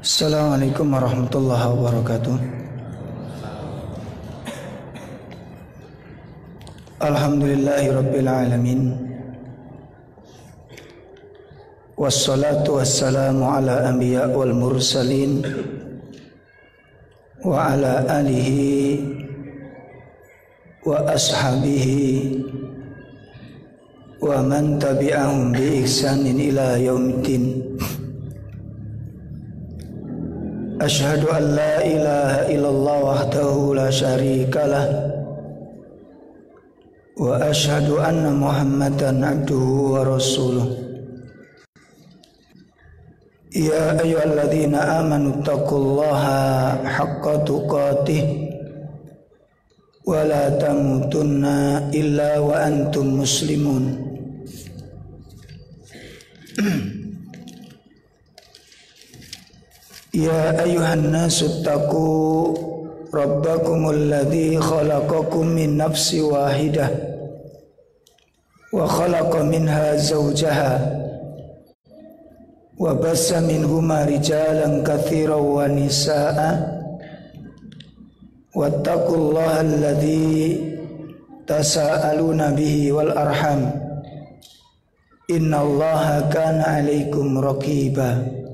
Assalamualaikum warahmatullahi wabarakatuh. Alhamdulillahi rabbil alamin. Wassalatu wassalamu ala anbiya wal mursalin wa ala alihi wa ashabihi wa man tabi'ahum bi ihsanin ila yaumiddin. Asyhadu an la ilaha illallah wahdahu la syarikalah wa asyhadu anna Muhammadan abduhu wa rasuluh. Ya ayyuhalladzina amanu taqullaha haqqa tuqatih wa la tamutunna illa wa antum muslimun. Ya ayyuhan nasu taqu rabbakumul ladzi khalaqakum min nafsin wahidah wa khalaqa minha zawjaha wa bassa minhuma rijalan katsiran wa nisaa'a wattaqullaha alladzi tasaaluna bihi wal arham innallaha kana 'alaikum raqiba.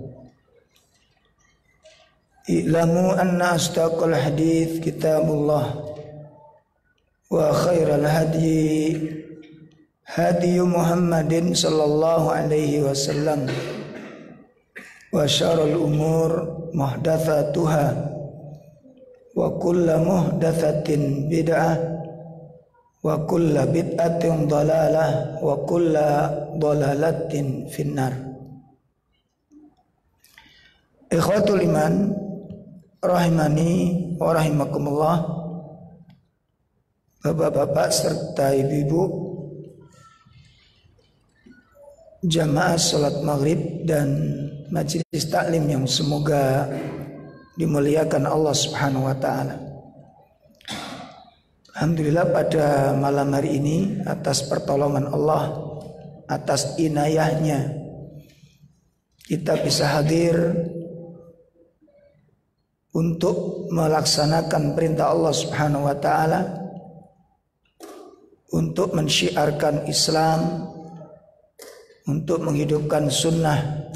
I'lamu anna asdaqal hadits kitabullah wa khairal hadyi hadyu Muhammadin sallallahu alaihi wasallam wa syarrul umur muhdatsatuha wa kullu muhdatsatin bid'ah wa kullu bid'atin dhalalah wa kullu dhalalatin finnar. Ikhwatul iman rahimani wa rahimakumullah, bapak-bapak serta ibu-ibu jamaah salat maghrib dan majelis taklim yang semoga dimuliakan Allah Subhanahu wa taala. Alhamdulillah pada malam hari ini atas pertolongan Allah, atas inayahnya kita bisa hadir untuk melaksanakan perintah Allah Subhanahu wa taala, untuk mensyiarkan Islam, untuk menghidupkan sunnah,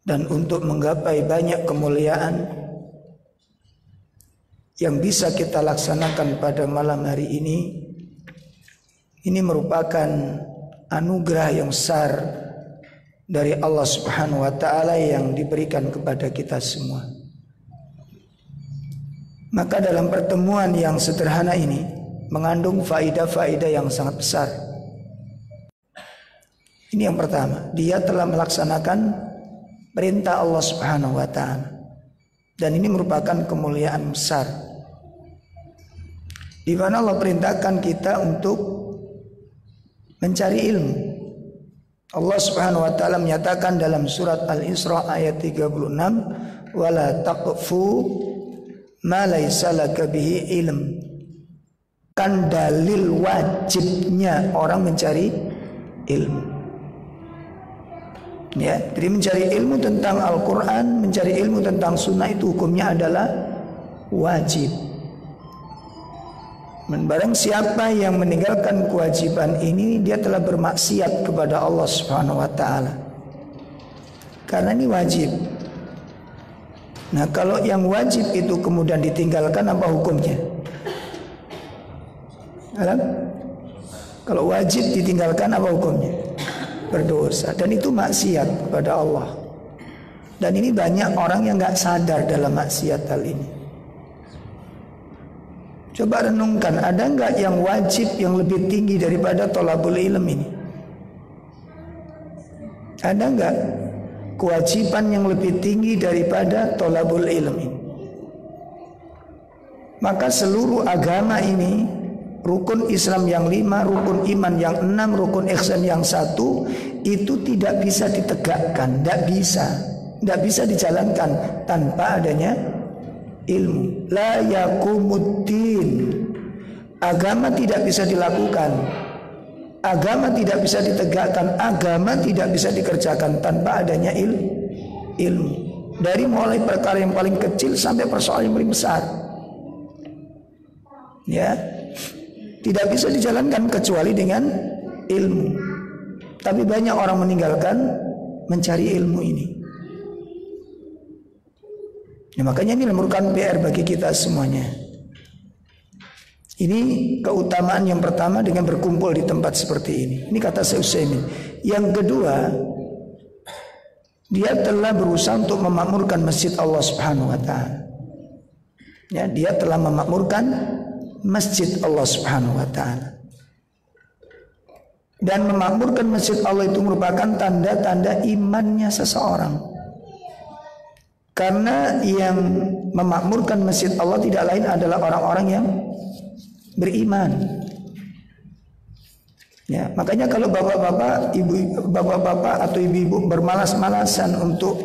dan untuk menggapai banyak kemuliaan yang bisa kita laksanakan pada malam hari ini. Ini merupakan anugerah yang besar dari Allah Subhanahu wa taala yang diberikan kepada kita semua. Maka dalam pertemuan yang sederhana ini mengandung faidah-faidah yang sangat besar. Ini yang pertama, dia telah melaksanakan perintah Allah Subhanahu wa taala. Dan ini merupakan kemuliaan besar, di mana Allah perintahkan kita untuk mencari ilmu. Allah Subhanahu wa taala menyatakan dalam surat Al-Isra ayat 36, "Wala taqfu ma laysa laka bihi ilm." Kan dalil wajibnya orang mencari ilmu. Ya, jadi mencari ilmu tentang Al-Qur'an, mencari ilmu tentang sunnah itu hukumnya adalah wajib. Dan barang siapa yang meninggalkan kewajiban ini, dia telah bermaksiat kepada Allah Subhanahu wa taala. Karena ini wajib. Nah, kalau yang wajib itu kemudian ditinggalkan, apa hukumnya? Alam? Kalau wajib ditinggalkan, apa hukumnya? Berdosa. Dan itu maksiat kepada Allah. Dan ini banyak orang yang gak sadar dalam maksiat hal ini. Coba renungkan, ada enggak yang wajib yang lebih tinggi daripada thalabul ilm ini? Ada enggak kewajiban yang lebih tinggi daripada thalabul ilm ini? Maka seluruh agama ini, rukun Islam yang 5, rukun iman yang 6, rukun ihsan yang 1, itu tidak bisa ditegakkan, tidak bisa dijalankan tanpa adanya ilmu. La yakumuddin. Agama tidak bisa dilakukan, agama tidak bisa ditegakkan, agama tidak bisa dikerjakan tanpa adanya ilmu. Dari mulai perkara yang paling kecil sampai persoalan yang paling besar. Ya, tidak bisa dijalankan kecuali dengan ilmu. Tapi banyak orang meninggalkan mencari ilmu ini. Ya, makanya ini merupakan PR bagi kita semuanya. Ini keutamaan yang pertama dengan berkumpul di tempat seperti ini. Ini kata Syekh Utsaimin. Yang kedua, dia telah berusaha untuk memakmurkan masjid Allah Subhanahu wa taala. Ya, dia telah memakmurkan masjid Allah Subhanahu wa taala. Dan memakmurkan masjid Allah itu merupakan tanda-tanda imannya seseorang. Karena yang memakmurkan masjid Allah tidak lain adalah orang-orang yang beriman. Ya, makanya kalau bapak-bapak, bapak-bapak atau ibu-ibu bermalas-malasan untuk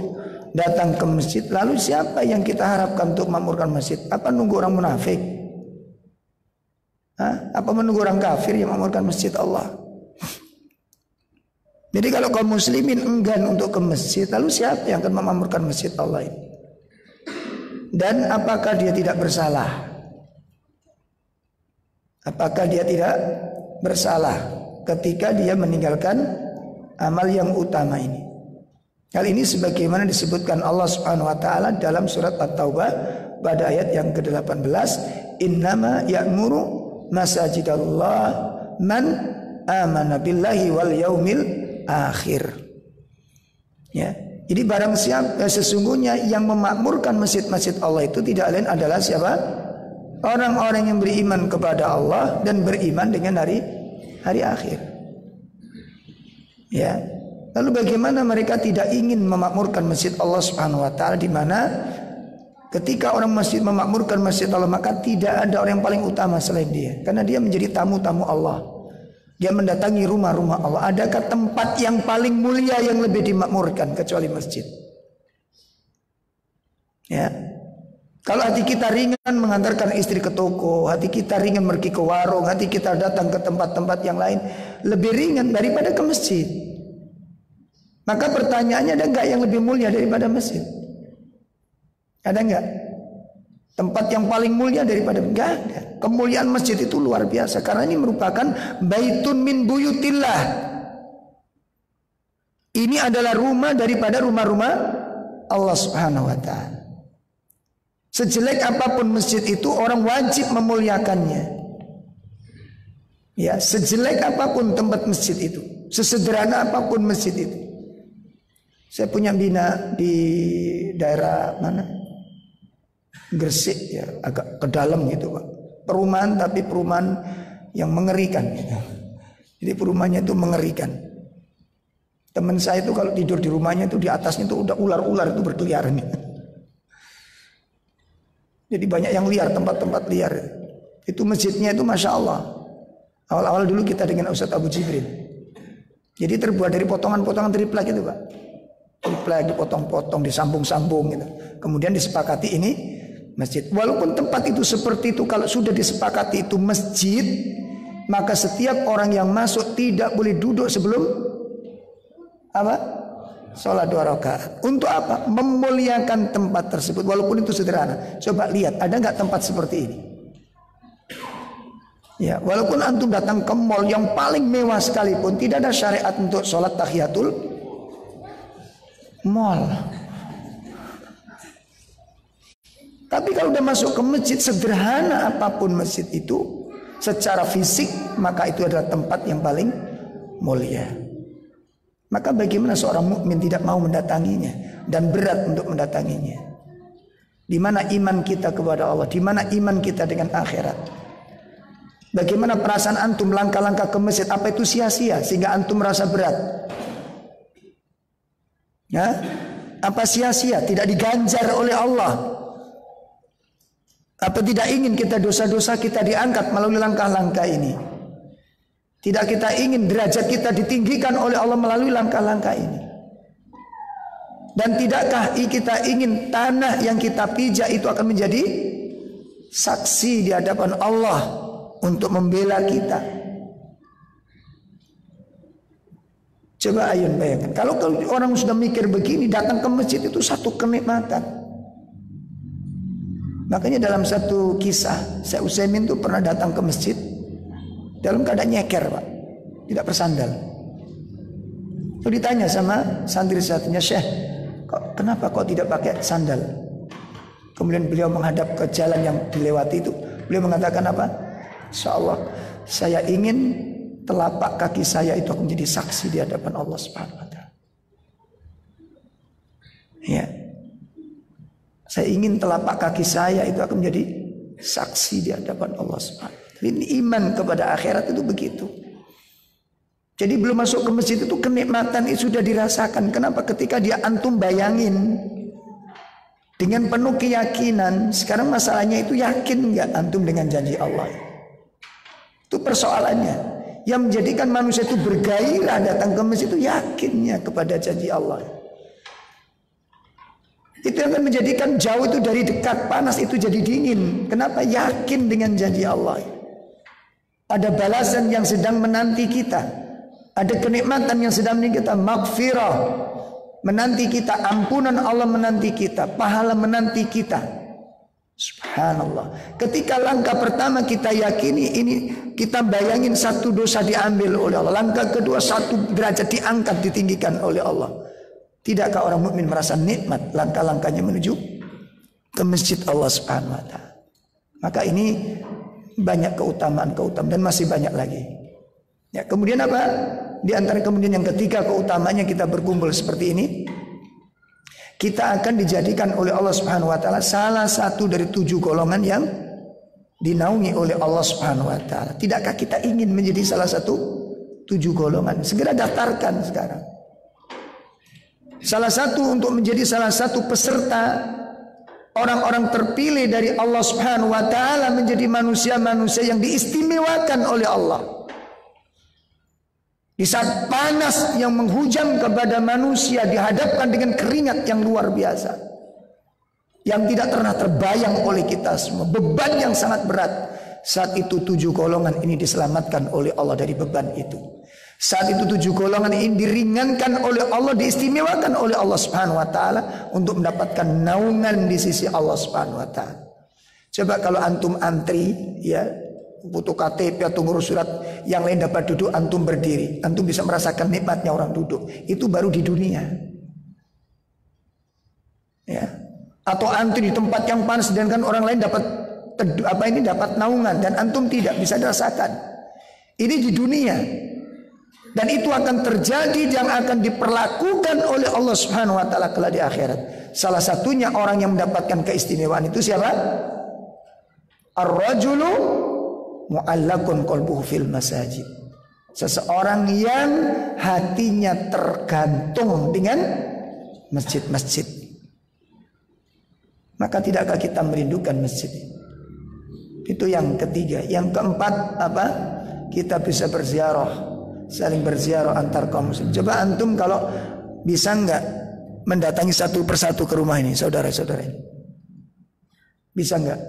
datang ke masjid, lalu siapa yang kita harapkan untuk memakmurkan masjid? Apa nunggu orang munafik? Apa menunggu orang kafir yang memakmurkan masjid Allah? Jadi kalau kaum muslimin enggan untuk ke masjid, lalu siapa yang akan memakmurkan masjid Allah ini? Dan apakah dia tidak bersalah? Apakah dia tidak bersalah ketika dia meninggalkan amal yang utama ini? Hal ini sebagaimana disebutkan Allah Subhanahu wa taala dalam surat At-Taubah pada ayat yang ke-18, "Innama ya'muru masajidallah man amana billahi wal yaumil akhir." Ya. Jadi barang siapa sesungguhnya yang memakmurkan masjid-masjid Allah itu tidak lain adalah siapa? Orang-orang yang beriman kepada Allah dan beriman dengan hari akhir. Ya. Lalu bagaimana mereka tidak ingin memakmurkan masjid Allah Subhanahu wa taala, di mana ketika orang masjid memakmurkan masjid Allah maka tidak ada orang yang paling utama selain dia, karena dia menjadi tamu-tamu Allah. Dia mendatangi rumah-rumah Allah. Adakah tempat yang paling mulia yang lebih dimakmurkan kecuali masjid? Ya. Kalau hati kita ringan mengantarkan istri ke toko, hati kita ringan pergi ke warung, hati kita datang ke tempat-tempat yang lain, lebih ringan daripada ke masjid. Maka pertanyaannya, ada enggak yang lebih mulia daripada masjid? Ada enggak? Tempat yang paling mulia daripada? Enggak ada. Kemuliaan masjid itu luar biasa, karena ini merupakan baitun min buyutillah. Ini adalah rumah daripada rumah-rumah Allah Subhanahu wa taala. Sejelek apapun masjid itu, orang wajib memuliakannya. Ya, sejelek apapun tempat masjid itu, sesederhana apapun masjid itu. Saya punya bina di daerah mana? Gresik, ya, agak ke dalam gitu, Pak. Perumahan, tapi perumahan yang mengerikan gitu. Jadi perumahannya itu mengerikan. Teman saya itu kalau tidur di rumahnya itu di atasnya itu udah ular-ular itu berkeliaran. Jadi banyak yang liar, tempat-tempat liar. Itu masjidnya itu Masya Allah. Awal-awal dulu kita dengan Ustadz Abu Jibril. Jadi terbuat dari potongan-potongan triplek itu, Pak. Triplek dipotong-potong, disambung-sambung gitu. Kemudian disepakati ini masjid. Walaupun tempat itu seperti itu, kalau sudah disepakati itu masjid, maka setiap orang yang masuk tidak boleh duduk sebelum apa? Sholat 2 rakaat. Untuk apa? Memuliakan tempat tersebut, walaupun itu sederhana. Coba lihat, ada nggak tempat seperti ini? Ya, walaupun antum datang ke mall yang paling mewah sekalipun, tidak ada syariat untuk sholat tahiyatul mall. Tapi kalau udah masuk ke masjid, sederhana apapun masjid itu, secara fisik, maka itu adalah tempat yang paling mulia. Maka bagaimana seorang mukmin tidak mau mendatanginya dan berat untuk mendatanginya? Di mana iman kita kepada Allah? Di mana iman kita dengan akhirat? Bagaimana perasaan antum langkah-langkah ke masjid? Apa itu sia-sia sehingga antum merasa berat? Ya? Apa sia-sia? Tidak diganjar oleh Allah? Apa tidak ingin kita dosa-dosa kita diangkat melalui langkah-langkah ini? Tidak kita ingin derajat kita ditinggikan oleh Allah melalui langkah-langkah ini? Dan tidakkah kita ingin tanah yang kita pijak itu akan menjadi saksi di hadapan Allah untuk membela kita? Coba ayun bayangkan, kalau orang sudah mikir begini, datang ke masjid itu satu kenikmatan. Makanya dalam satu kisah, Syekh Utsaimin itu pernah datang ke masjid dalam keadaan nyeker, Pak, tidak bersandal. Lalu ditanya sama santri-santrinya, Syekh, kenapa kok tidak pakai sandal? Kemudian beliau menghadap ke jalan yang dilewati itu. Beliau mengatakan apa? Insyaallah saya ingin telapak kaki saya itu akan menjadi saksi di hadapan Allah Subhanahu wa taala. Ya. Saya ingin telapak kaki saya itu akan menjadi saksi di hadapan Allah Subhanahu wa taala. Ini iman kepada akhirat itu begitu. Jadi belum masuk ke masjid itu kenikmatan itu sudah dirasakan. Kenapa? Ketika dia antum bayangin dengan penuh keyakinan. Sekarang masalahnya itu yakin nggak antum dengan janji Allah? Itu persoalannya. Yang menjadikan manusia itu bergairah datang ke masjid itu yakinnya kepada janji Allah. Itu yang akan menjadikan jauh itu dari dekat, panas itu jadi dingin. Kenapa? Yakin dengan janji Allah. Ada balasan yang sedang menanti kita. Ada kenikmatan yang sedang menanti kita. Maghfirah menanti kita, ampunan Allah menanti kita, pahala menanti kita. Subhanallah. Ketika langkah pertama kita yakini ini, kita bayangin satu dosa diambil oleh Allah. Langkah kedua satu derajat diangkat, ditinggikan oleh Allah. Tidakkah orang mukmin merasa nikmat langkah-langkahnya menuju ke masjid Allah Subhanahu wa taala? Maka ini banyak keutamaan dan masih banyak lagi. Ya, kemudian apa? Di antara kemudian yang ketiga keutamanya kita berkumpul seperti ini. Kita akan dijadikan oleh Allah Subhanahu wa taala salah satu dari 7 golongan yang dinaungi oleh Allah Subhanahu wa taala. Tidakkah kita ingin menjadi salah satu 7 golongan? Segera daftarkan sekarang. Salah satu untuk menjadi salah satu peserta orang-orang terpilih dari Allah Subhanahu wa taala, menjadi manusia-manusia yang diistimewakan oleh Allah. Di saat panas yang menghujam kepada manusia dihadapkan dengan keringat yang luar biasa, yang tidak pernah terbayang oleh kita semua, beban yang sangat berat. Saat itu 7 golongan ini diselamatkan oleh Allah dari beban itu. Saat itu 7 golongan ini diringankan oleh Allah, diistimewakan oleh Allah Subhanahu wa taala untuk mendapatkan naungan di sisi Allah Subhanahu wa taala. Coba kalau antum antri, ya, butuh KTP atau ngurus surat, yang lain dapat duduk, antum berdiri, antum bisa merasakan nikmatnya orang duduk. Itu baru di dunia. Ya. Atau antri di tempat yang panas dan kan orang lain dapat dapat naungan dan antum tidak bisa dirasakan. Ini di dunia. Dan itu akan terjadi, yang akan diperlakukan oleh Allah Subhanahu wa taala kelak di akhirat. Salah satunya orang yang mendapatkan keistimewaan itu siapa? Ar-rajulu mu'allakun qalbuhu fil masajid. Seseorang yang hatinya tergantung dengan masjid-masjid. Maka tidakkah kita merindukan masjid? Itu yang ketiga. Yang keempat apa? Kita bisa berziarah, saling berziarah antar kaum muslim. Coba antum kalau bisa enggak mendatangi satu persatu ke rumah ini, saudara-saudara ini? Bisa enggak?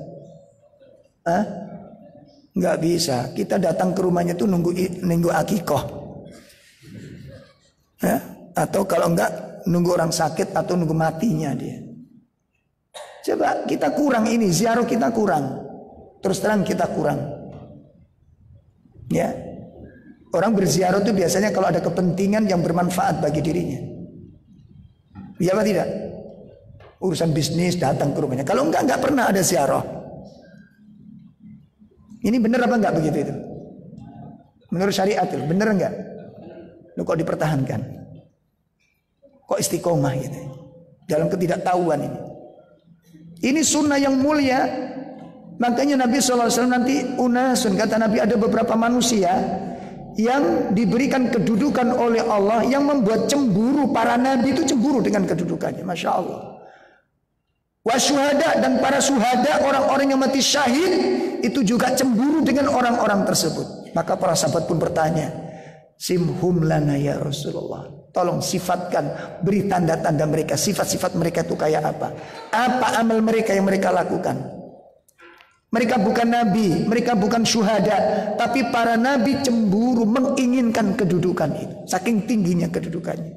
Enggak bisa. Kita datang ke rumahnya tuh nunggu akikoh. Ya? Atau kalau enggak nunggu orang sakit atau nunggu matinya dia. Coba kita kurang ini, ziarah kita kurang. Terus terang kita kurang. Ya. Orang berziarah itu biasanya kalau ada kepentingan yang bermanfaat bagi dirinya. Iya apa tidak? Urusan bisnis datang ke rumahnya. Kalau enggak pernah ada ziarah. Ini benar apa enggak begitu itu? Menurut syariat itu benar enggak? Lu kok dipertahankan? Kok istiqomah gitu? Dalam ketidaktahuan ini. Ini sunnah yang mulia. Makanya Nabi SAW nanti unasun, kata Nabi, ada beberapa manusia yang diberikan kedudukan oleh Allah yang membuat cemburu para nabi, itu cemburu dengan kedudukannya. Masya Allah. Wasyuhada, dan para syuhada, orang-orang yang mati syahid, itu juga cemburu dengan orang-orang tersebut. Maka para sahabat pun bertanya, simhum lana ya Rasulullah, tolong sifatkan, beri tanda-tanda mereka, sifat-sifat mereka itu kayak apa? Apa amal mereka yang mereka lakukan? Mereka bukan nabi, mereka bukan syuhada, tapi para nabi cemburu menginginkan kedudukan itu. Saking tingginya kedudukannya.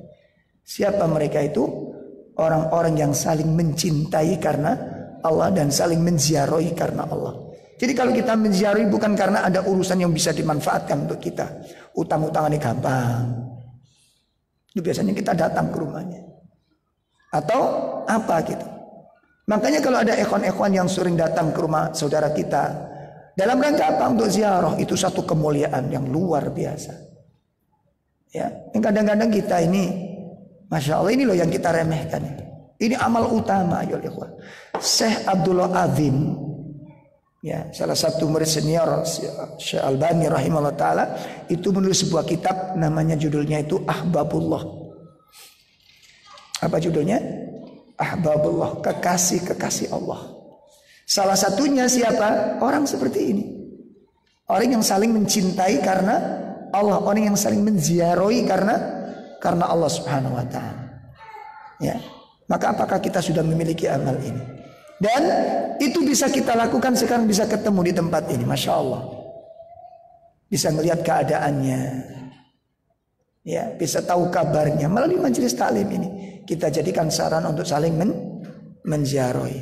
Siapa mereka itu? Orang-orang yang saling mencintai karena Allah dan saling menziarahi karena Allah. Jadi kalau kita menziarahi bukan karena ada urusan yang bisa dimanfaatkan untuk kita. Utang-utangannya gampang. Itu biasanya kita datang ke rumahnya. Atau apa gitu. Makanya kalau ada ikhwan-ikhwan yang sering datang ke rumah saudara kita dalam rangka apa? Untuk ziarah, itu satu kemuliaan yang luar biasa. Ya, kadang-kadang kita ini, masya Allah, ini loh yang kita remehkan. Ini amal utama, ya ikhwan. Syekh Abdullah Azim, ya, salah satu murid senior Syekh Albani rahimahullah taala, itu menulis sebuah kitab, namanya judulnya itu Ahbabullah. Apa judulnya? Ahbabullah, kekasih-kekasih Allah. Salah satunya siapa? Orang seperti ini. Orang yang saling mencintai karena Allah, orang yang saling menziarahi karena Allah Subhanahu wa taala. Ya. Maka apakah kita sudah memiliki amal ini? Dan itu bisa kita lakukan sekarang, bisa ketemu di tempat ini, masya Allah. Bisa melihat keadaannya. Ya, bisa tahu kabarnya melalui majelis taklim ini. Kita jadikan saran untuk saling menziarahi.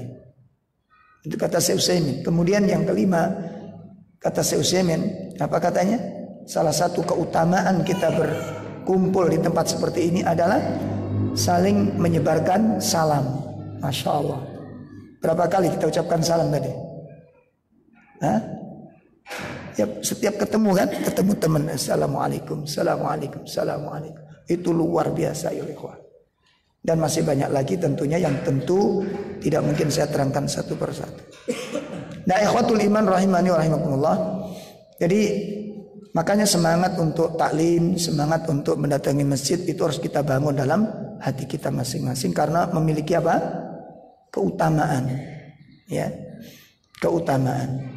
Itu kata Syekh Utsaimin. Kemudian yang kelima, kata Syekh Utsaimin, apa katanya? Salah satu keutamaan kita berkumpul di tempat seperti ini adalah saling menyebarkan salam. Masya Allah. Berapa kali kita ucapkan salam tadi? Hah? Ya, setiap ketemu kan, ketemu teman, assalamualaikum, assalamualaikum, assalamualaikum. Itu luar biasa ya ikhwan. Dan masih banyak lagi tentunya yang tentu tidak mungkin saya terangkan satu persatu. Nah, ikhwatul iman rahimani wa rahimakumullah. Jadi makanya semangat untuk taklim, semangat untuk mendatangi masjid itu harus kita bangun dalam hati kita masing-masing karena memiliki apa? Keutamaan. Ya. Keutamaan.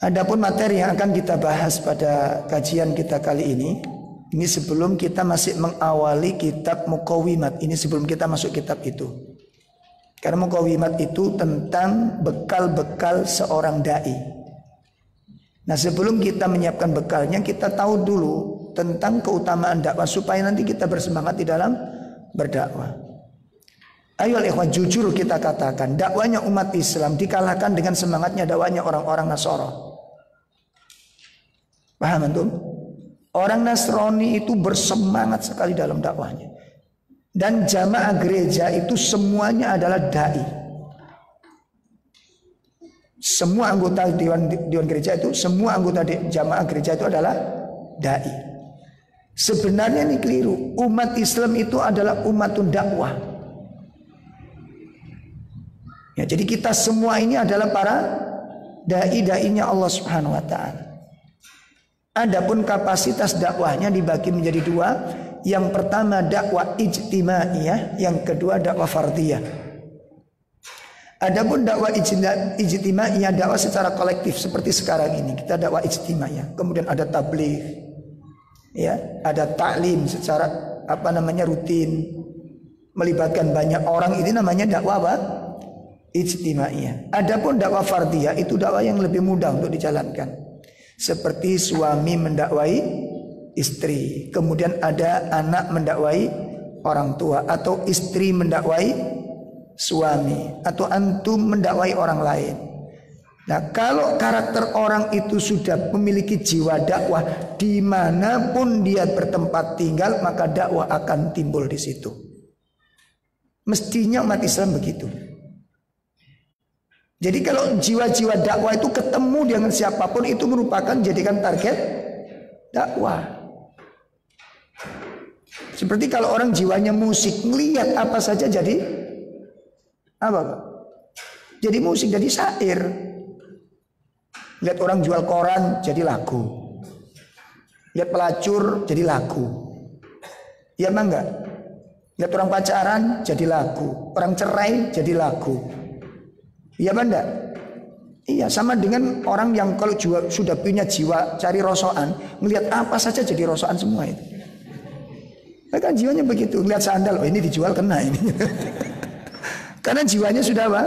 Adapun materi yang akan kita bahas pada kajian kita kali ini sebelum kita masih mengawali kitab Muqawimat. Ini sebelum kita masuk kitab itu. Karena Muqawimat itu tentang bekal-bekal seorang dai. Nah, sebelum kita menyiapkan bekalnya, kita tahu dulu tentang keutamaan dakwah supaya nanti kita bersemangat di dalam berdakwah. Ayo ikhwan, jujur kita katakan, dakwanya umat Islam dikalahkan dengan semangatnya dakwanya orang-orang Nasara. Paham antum? Orang Nasrani itu bersemangat sekali dalam dakwahnya. Dan jamaah gereja itu semuanya adalah dai. Semua anggota dewan gereja itu, semua anggota jamaah gereja itu adalah dai. Sebenarnya ini keliru. Umat Islam itu adalah umatun dakwah. Ya, jadi kita semua ini adalah para dai-dainya Allah Subhanahu wa taala. Adapun kapasitas dakwahnya dibagi menjadi dua. Yang pertama dakwah ijtimaiyah, yang kedua dakwah fardiyah. Adapun dakwah ijtimaiyah, dakwah secara kolektif seperti sekarang ini, kita dakwah ijtimaiyah. Kemudian ada tabligh, ya, ada taklim secara rutin, melibatkan banyak orang, ini namanya dakwah apa? Ijtimaiyah. Adapun dakwah fardiyah itu dakwah yang lebih mudah untuk dijalankan. Seperti suami mendakwai istri, kemudian ada anak mendakwai orang tua, atau istri mendakwai suami, atau antum mendakwai orang lain. Nah, kalau karakter orang itu sudah memiliki jiwa dakwah, dimanapun dia bertempat tinggal, maka dakwah akan timbul di situ. Mestinya umat Islam begitu. Jadi kalau jiwa-jiwa dakwah itu ketemu dengan siapapun, itu merupakan jadikan target dakwah. Seperti kalau orang jiwanya musik, ngelihat apa saja jadi apa Pak? Jadi musik, jadi syair. Lihat orang jual koran jadi lagu. Lihat pelacur jadi lagu. Iya emang enggak? Lihat orang pacaran jadi lagu, orang cerai jadi lagu. Iya apa enggak? Iya, sama dengan orang yang kalau sudah punya jiwa cari rosokan, melihat apa saja jadi rosokan semua itu. Mereka jiwanya begitu, lihat sandal, oh ini dijual kena ini. Karena jiwanya sudah apa?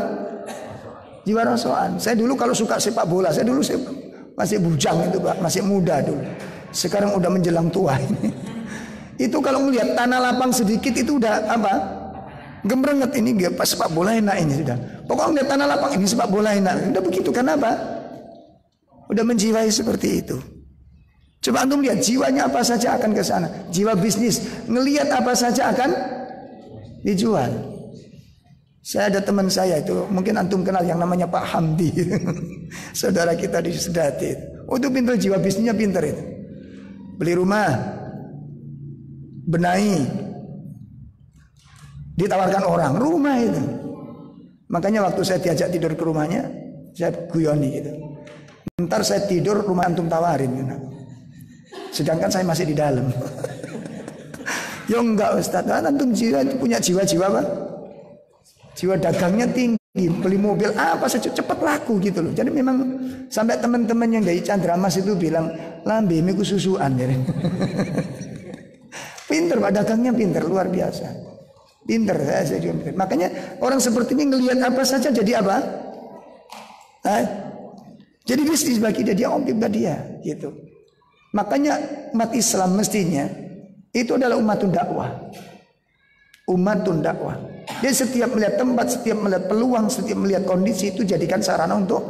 jiwa rosokan. Saya dulu kalau suka sepak bola, saya dulu masih bujang itu Pak, masih muda dulu. Sekarang udah menjelang tua ini. Itu kalau melihat tanah lapang sedikit itu udah apa? Gemrenget ini pas sepak bola enak ini sudah. Pokoknya lihat tanah lapang ini sepak bola enak. Udah begitu, karena apa? Udah menjiwai seperti itu. Coba antum lihat jiwanya apa saja akan ke sana. Jiwa bisnis, ngelihat apa saja akan dijual. Saya ada teman saya itu, mungkin antum kenal yang namanya Pak Hamdi. Saudara kita di Sedati. Oh itu pintar, jiwa bisnisnya pintar itu. Beli rumah, benahi, ditawarkan orang rumah itu. Makanya waktu saya diajak tidur ke rumahnya, saya guyoni gitu. Ntar saya tidur rumah antum tawarin gitu. Sedangkan saya masih di dalam. Ya enggak Ustaz, antum punya jiwa-jiwa apa? Jiwa dagangnya tinggi, beli mobil apa saja cepat laku gitu loh. Jadi memang sampai teman-teman yang dari Candramas itu bilang, lambe miku susuan ya. Pinter Pak, dagangnya pinter, luar biasa. Pinter, saya juga pinter. Makanya orang seperti ini ngelihat apa saja jadi apa? Jadi bisnis bagi dia objek bagi dia gitu. Makanya umat Islam mestinya itu adalah umatun dakwah. Umatun dakwah. Dia setiap melihat tempat, setiap melihat peluang, setiap melihat kondisi itu jadikan sarana untuk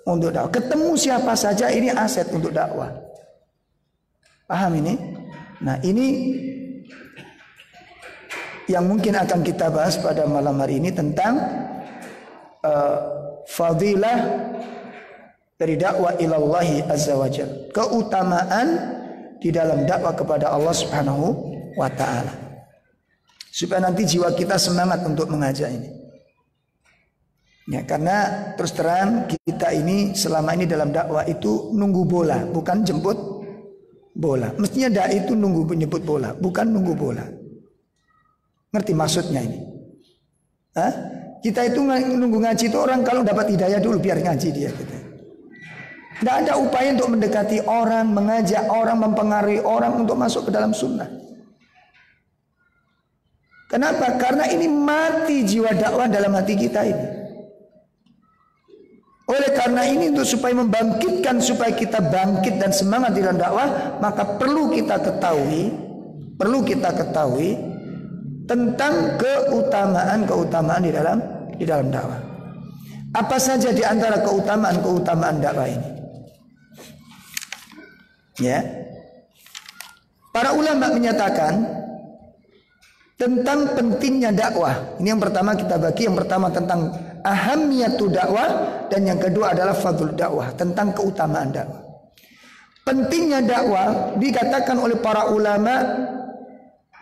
dakwah. Ketemu siapa saja ini aset untuk dakwah. Paham ini? Nah, ini yang mungkin akan kita bahas pada malam hari ini tentang fadilah dari dakwah ilallahi azza wajalla, keutamaan di dalam dakwah kepada Allah Subhanahu wa taala. Supaya nanti jiwa kita semangat untuk mengajak ini. Ya, karena terus terang kita ini selama ini dalam dakwah itu nunggu bola, bukan jemput bola. Mestinya dai itu nunggu menjemput bola, bukan nunggu bola. Ngerti maksudnya ini? Kita itu nunggu ngaji itu orang kalau dapat hidayah dulu biar ngaji dia gitu. Tidak ada upaya untuk mendekati orang, mengajak orang, mempengaruhi orang untuk masuk ke dalam sunnah. Kenapa? Karena ini mati jiwa dakwah dalam hati kita ini. Oleh karena ini untuk supaya membangkitkan, supaya kita bangkit dan semangat di dalam dakwah, maka perlu kita ketahui tentang keutamaan di dalam dakwah. Apa saja di antara keutamaan dakwah ini? Ya, para ulama menyatakan tentang pentingnya dakwah. Ini yang pertama kita bagi. Yang pertama tentang ahamiyatu dakwah, dan yang kedua adalah fadlul dakwah, tentang keutamaan dakwah. Pentingnya dakwah dikatakan oleh para ulama,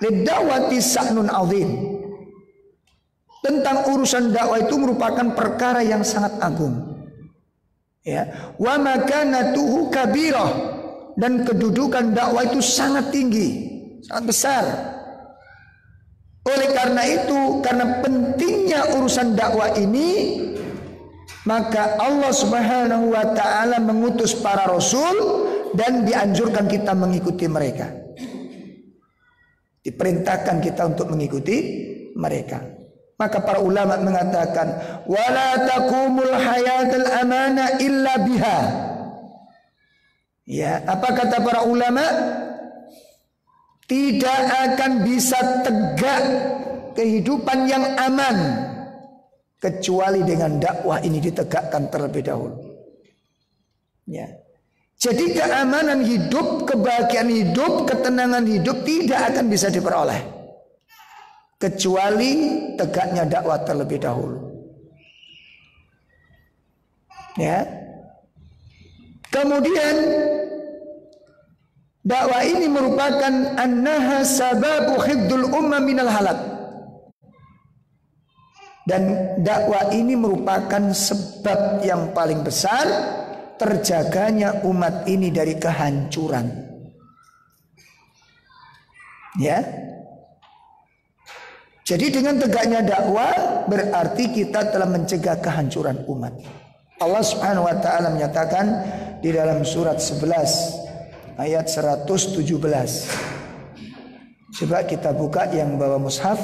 lidakwati sa'nun azim. Tentang urusan dakwah itu merupakan perkara yang sangat agung. Ya, wa makanatuhu kabirah. Dan kedudukan dakwah itu sangat tinggi, sangat besar. Oleh karena itu, karena pentingnya urusan dakwah ini, maka Allah Subhanahu wa taala mengutus para rasul dan dianjurkan kita mengikuti mereka. Diperintahkan kita untuk mengikuti mereka. Maka para ulama mengatakan, wala taqumul hayatul amana illa biha. Ya, apa kata para ulama? Tidak akan bisa tegak kehidupan yang aman kecuali dengan dakwah ini ditegakkan terlebih dahulu. Ya. Jadi keamanan hidup, kebahagiaan hidup, ketenangan hidup tidak akan bisa diperoleh kecuali tegaknya dakwah terlebih dahulu. Ya. Kemudian dakwah ini merupakan annaha sababu khidul umma minal halak. Dan dakwah ini merupakan sebab yang paling besar terjaganya umat ini dari kehancuran. Ya. Jadi dengan tegaknya dakwah berarti kita telah mencegah kehancuran umat. Allah Subhanahu wa taala menyatakan di dalam surat 11 ayat 117. Coba kita buka yang bawa mushaf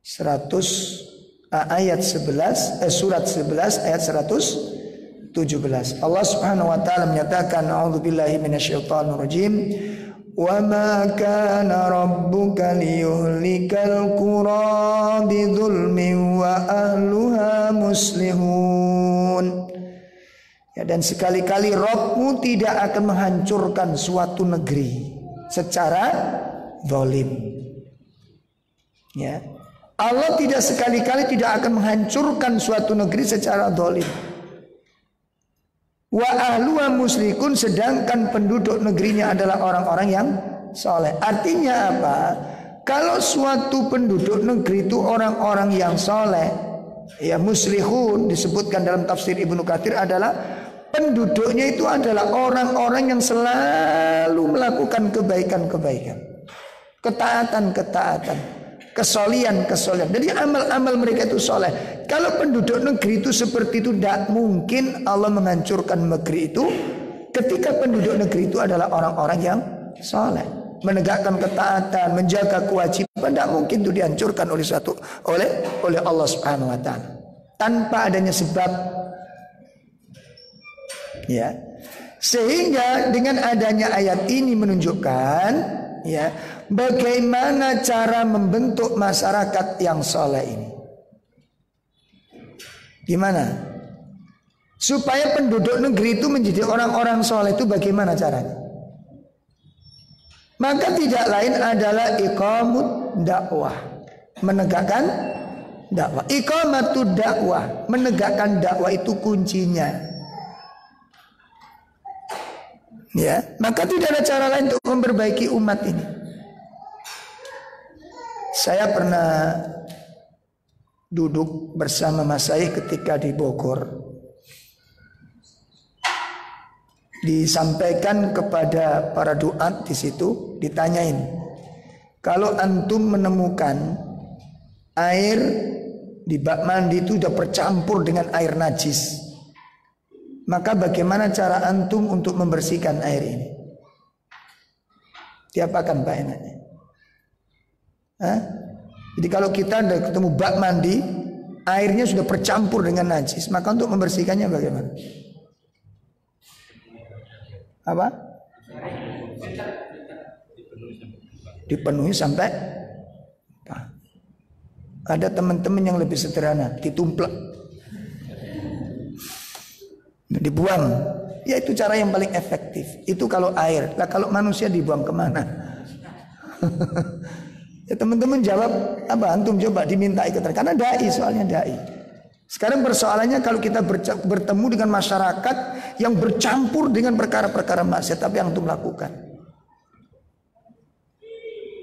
117. ayat 11 surat 11 ayat 117. Allah Subhanahu wa taala menyatakan a'udzubillahi minasyaitonir rajim. Wa ma kana rabbuka liyuhlikal qura bidzulmin wa ahluha muslihun. Ya, dan sekali-kali Rabbmu tidak akan menghancurkan suatu negeri secara zalim. Ya. Allah tidak sekali-kali tidak akan menghancurkan suatu negeri secara zalim. Wa ahluha musyrikun, sedangkan penduduk negerinya adalah orang-orang yang soleh. Artinya apa? Kalau suatu penduduk negeri itu orang-orang yang soleh, ya musyrikun disebutkan dalam tafsir Ibnu Katsir adalah penduduknya itu adalah orang-orang yang selalu melakukan kebaikan-kebaikan, ketaatan-ketaatan, kesolian. Jadi amal-amal mereka itu soleh. Kalau penduduk negeri itu seperti itu, tidak mungkin Allah menghancurkan negeri itu ketika penduduk negeri itu adalah orang-orang yang soleh, menegakkan ketaatan, menjaga kewajiban. Tidak mungkin itu dihancurkan oleh Allah Subhanahu wa taala tanpa adanya sebab. Ya. Sehingga dengan adanya ayat ini menunjukkan ya bagaimana cara membentuk masyarakat yang soleh ini. Gimana? Supaya penduduk negeri itu menjadi orang-orang soleh itu bagaimana caranya? Maka tidak lain adalah iqamut dakwah, menegakkan dakwah. Iqamatud dakwah, menegakkan dakwah itu kuncinya. Ya, maka tidak ada cara lain untuk memperbaiki umat ini. Saya pernah duduk bersama Mas Syekh ketika di Bogor. Disampaikan kepada para duat di situ, ditanyain, kalau antum menemukan air di bak mandi itu sudah bercampur dengan air najis, maka bagaimana cara antum untuk membersihkan air ini? Diapakan Pak enaknya? Jadi kalau kita ada ketemu bak mandi, airnya sudah bercampur dengan najis, maka untuk membersihkannya bagaimana? Apa? Dipenuhi sampai apa? Ada teman-teman yang lebih sederhana, ditumplek, dibuang. Ya itu cara yang paling efektif. Itu kalau air. Lah kalau manusia dibuang kemana? Ya teman-teman jawab apa? Antum coba dimintai keterangan. Karena dai, soalnya dai. Sekarang persoalannya kalau kita bertemu dengan masyarakat yang bercampur dengan perkara-perkara maksiat, tapi yang antum lakukan.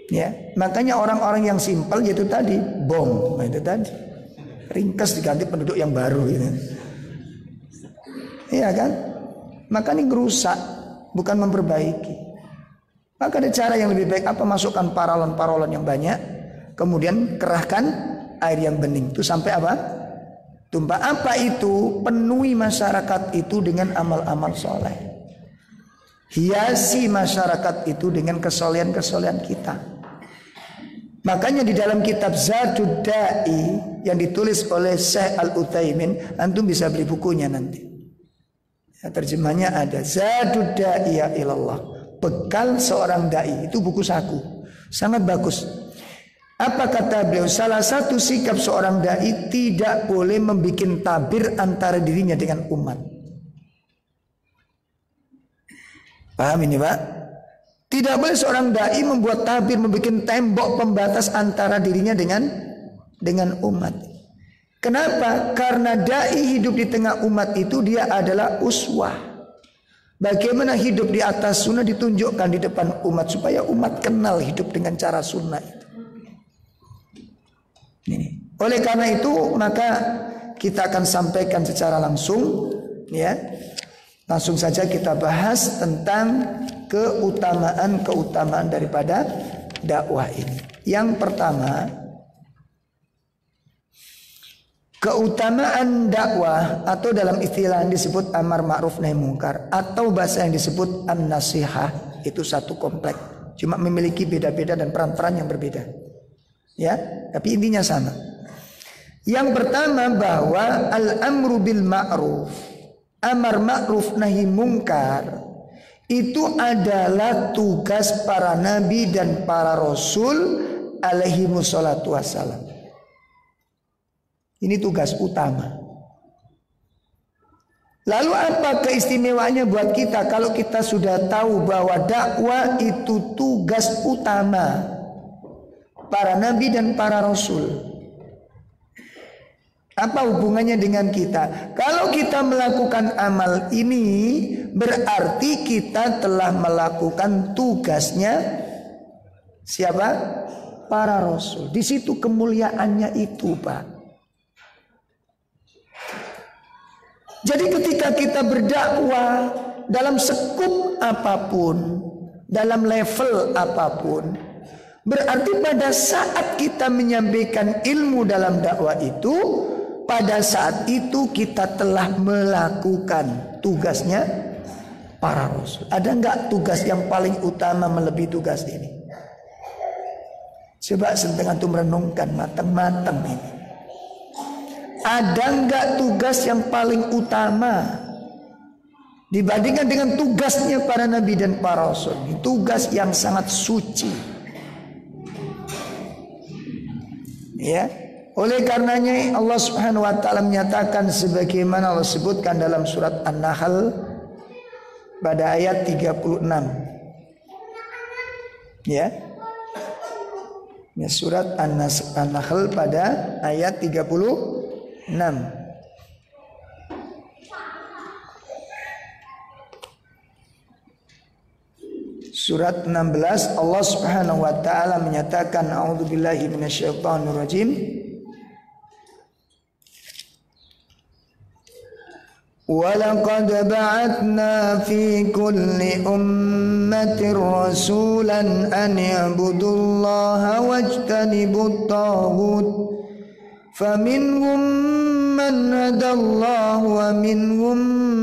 Ya, makanya orang-orang yang simpel yaitu tadi bom, itu tadi ringkas diganti penduduk yang baru gitu. Iya kan? Maka ini merusak, bukan memperbaiki. Maka ada cara yang lebih baik apa? Masukkan paralon-paralon yang banyak, kemudian kerahkan air yang bening. Itu sampai apa? Tumpah. Apa itu? Penuhi masyarakat itu dengan amal-amal soleh. Hiasi masyarakat itu dengan kesolehan-kesolehan kita. Makanya di dalam kitab Zadud Da'i yang ditulis oleh Syekh Al-Utsaimin, antum bisa beli bukunya nanti. Ya, terjemahnya ada Zadud Da'i ilallah, bekal seorang dai. Itu buku saku, sangat bagus. Apa kata beliau? Salah satu sikap seorang dai tidak boleh membuat tabir antara dirinya dengan umat. Paham ini Pak? Tidak boleh seorang dai membuat tabir, membuat tembok pembatas antara dirinya dengan umat. Kenapa? Karena dai hidup di tengah umat itu dia adalah uswah. Bagaimana hidup di atas sunnah ditunjukkan di depan umat supaya umat kenal hidup dengan cara sunnah itu. Ini. Oleh karena itu maka kita akan sampaikan secara langsung, ya. Langsung saja kita bahas tentang keutamaan daripada dakwah ini. Yang pertama, keutamaan dakwah atau dalam istilah yang disebut amar ma'ruf nahi mungkar atau bahasa yang disebut an-nasihah itu satu kompleks, cuma memiliki beda-beda dan peran-peran yang berbeda. Ya, tapi intinya sama. Yang pertama bahwa al-amru bil ma'ruf, amar ma'ruf nahi mungkar, itu adalah tugas para nabi dan para rasul alaihi wassalatu wassalam. Ini tugas utama. Lalu apa keistimewaannya buat kita kalau kita sudah tahu bahwa dakwah itu tugas utama para nabi dan para rasul? Apa hubungannya dengan kita? Kalau kita melakukan amal ini, berarti kita telah melakukan tugasnya siapa? Para rasul. Di situ kemuliaannya itu, Pak. Jadi ketika kita berdakwah dalam sekup apapun, dalam level apapun, berarti pada saat kita menyampaikan ilmu dalam dakwah itu, pada saat itu kita telah melakukan tugasnya para rasul. Ada enggak tugas yang paling utama melebihi tugas ini? Coba setengah itu merenungkan matang-matang ini. Ada enggak tugas yang paling utama dibandingkan dengan tugasnya para nabi dan para rasul? Ini tugas yang sangat suci. Ya. Oleh karenanya Allah Subhanahu wa taala menyatakan sebagaimana Allah sebutkan dalam surat An-Nahl pada ayat 36. Ya. Ya, surat An-Nahl pada ayat 36. Surat 16 Allah Subhanahu wa taala menyatakan a'udzubillahi minasyaitonirrajim. وَلَقَدْ بَعَثْنَا فِي كُلِّ أُمَّةٍ رَسُولًا أَنِ اعْبُدُوا اللَّهَ وَاجْتَنِبُوا الطَّاغُوتَ فَمِنْهُمْ مَنْ هَدَى اللَّهُ وَمِنْهُمْ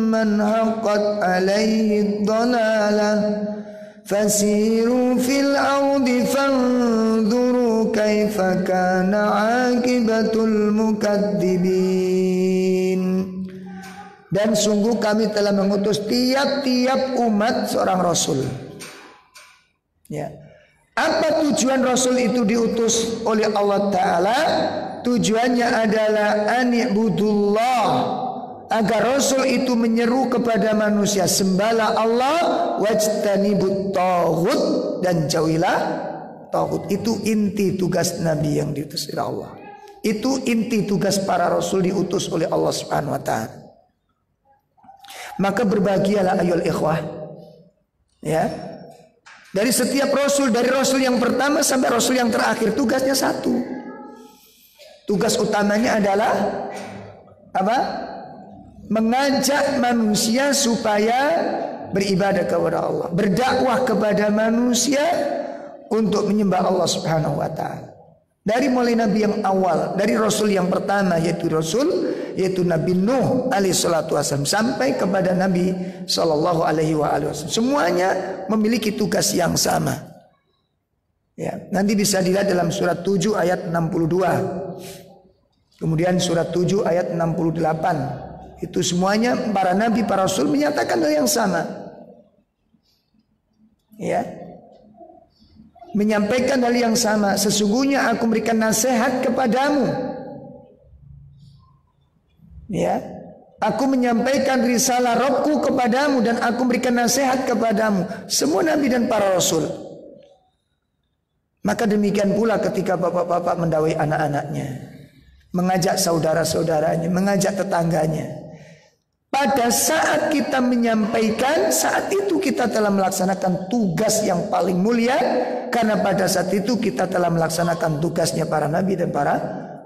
مَنْ حَقَّتْ عَلَيْهِ الضَّلَالَةُ فَسِيرُوا فِي الْأَرْضِ فَانظُرُوا كَيْفَ كَانَ عَاقِبَةُ الْمُكَذِّبِينَ. Dan sungguh kami telah mengutus tiap-tiap umat seorang rasul. Ya. Apa tujuan rasul itu diutus oleh Allah Ta'ala? Tujuannya adalah ani'budullah, agar rasul itu menyeru kepada manusia, sembahlah Allah, wajtanibut taghut, dan jauhilah taghut. Itu inti tugas nabi yang diutus oleh Allah. Itu inti tugas para rasul diutus oleh Allah Subhanahu wa taala. Maka berbahagialah ayyuhal ikhwah. Ya. Dari setiap rasul, dari rasul yang pertama sampai rasul yang terakhir, tugasnya satu. Tugas utamanya adalah apa? Mengajak manusia supaya beribadah kepada Allah, berdakwah kepada manusia untuk menyembah Allah Subhanahu wa taala. Dari mulai nabi yang awal, dari rasul yang pertama yaitu Nabi Nuh alaihi salatu wasallam sampai kepada Nabi sallallahu alaihi wasallam, semuanya memiliki tugas yang sama. Ya, nanti bisa dilihat dalam surat 7 ayat 62. Kemudian surat 7 ayat 68. Itu semuanya para nabi, para rasul menyatakan hal yang sama. Ya. Menyampaikan hal yang sama. Sesungguhnya aku memberikan nasihat kepadamu. Ya, aku menyampaikan risalah Rabbku kepadamu dan aku memberikan nasihat kepadamu. Semua nabi dan para rasul. Maka demikian pula ketika bapak-bapak mendakwai anak-anaknya, mengajak saudara-saudaranya, mengajak tetangganya. Pada saat kita menyampaikan, saat itu kita telah melaksanakan tugas yang paling mulia. Karena pada saat itu kita telah melaksanakan tugasnya para nabi dan para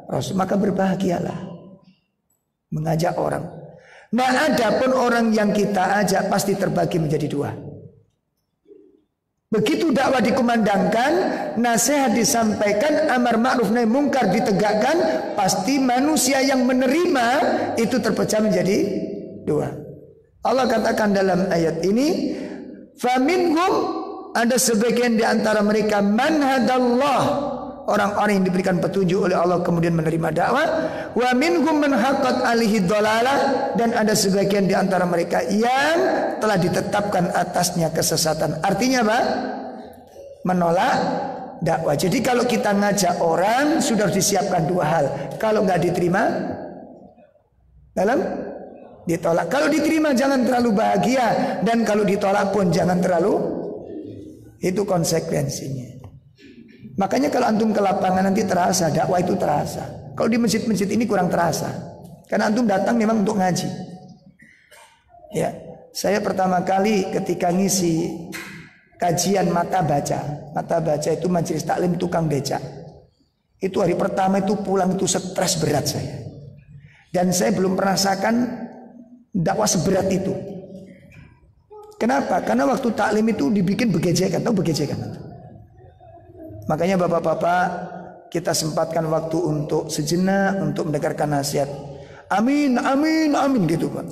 rasul. Maka berbahagialah mengajak orang. Nah, adapun orang yang kita ajak pasti terbagi menjadi dua. Begitu dakwah dikumandangkan, nasihat disampaikan, amar ma'ruf nahi mungkar ditegakkan, pasti manusia yang menerima itu terpecah menjadi dua. Allah katakan dalam ayat ini, faminhum, ada sebagian di antara mereka man hadallah, orang-orang yang diberikan petunjuk oleh Allah kemudian menerima dakwah. Wa minhum man haqqat alaihi dhalalah, dan ada sebagian di antara mereka yang telah ditetapkan atasnya kesesatan. Artinya apa? Menolak dakwah. Jadi kalau kita ngajak orang sudah disiapkan dua hal. Kalau nggak diterima, ditolak. Kalau diterima jangan terlalu bahagia, dan kalau ditolak pun jangan terlalu, itu konsekuensinya. Makanya kalau antum ke lapangan nanti terasa dakwah itu terasa. Kalau di masjid-masjid ini kurang terasa, karena antum datang memang untuk ngaji. Ya, saya pertama kali ketika ngisi kajian mata baca itu majelis taklim tukang becak. Itu hari pertama itu pulang itu stres berat saya. Dan saya belum merasakan dakwah seberat itu. Kenapa? Karena waktu taklim itu dibikin begejekan, tahu begejekan? Makanya bapak-bapak, kita sempatkan waktu untuk sejenak untuk mendengarkan nasihat. Amin, amin, amin gitu Pak.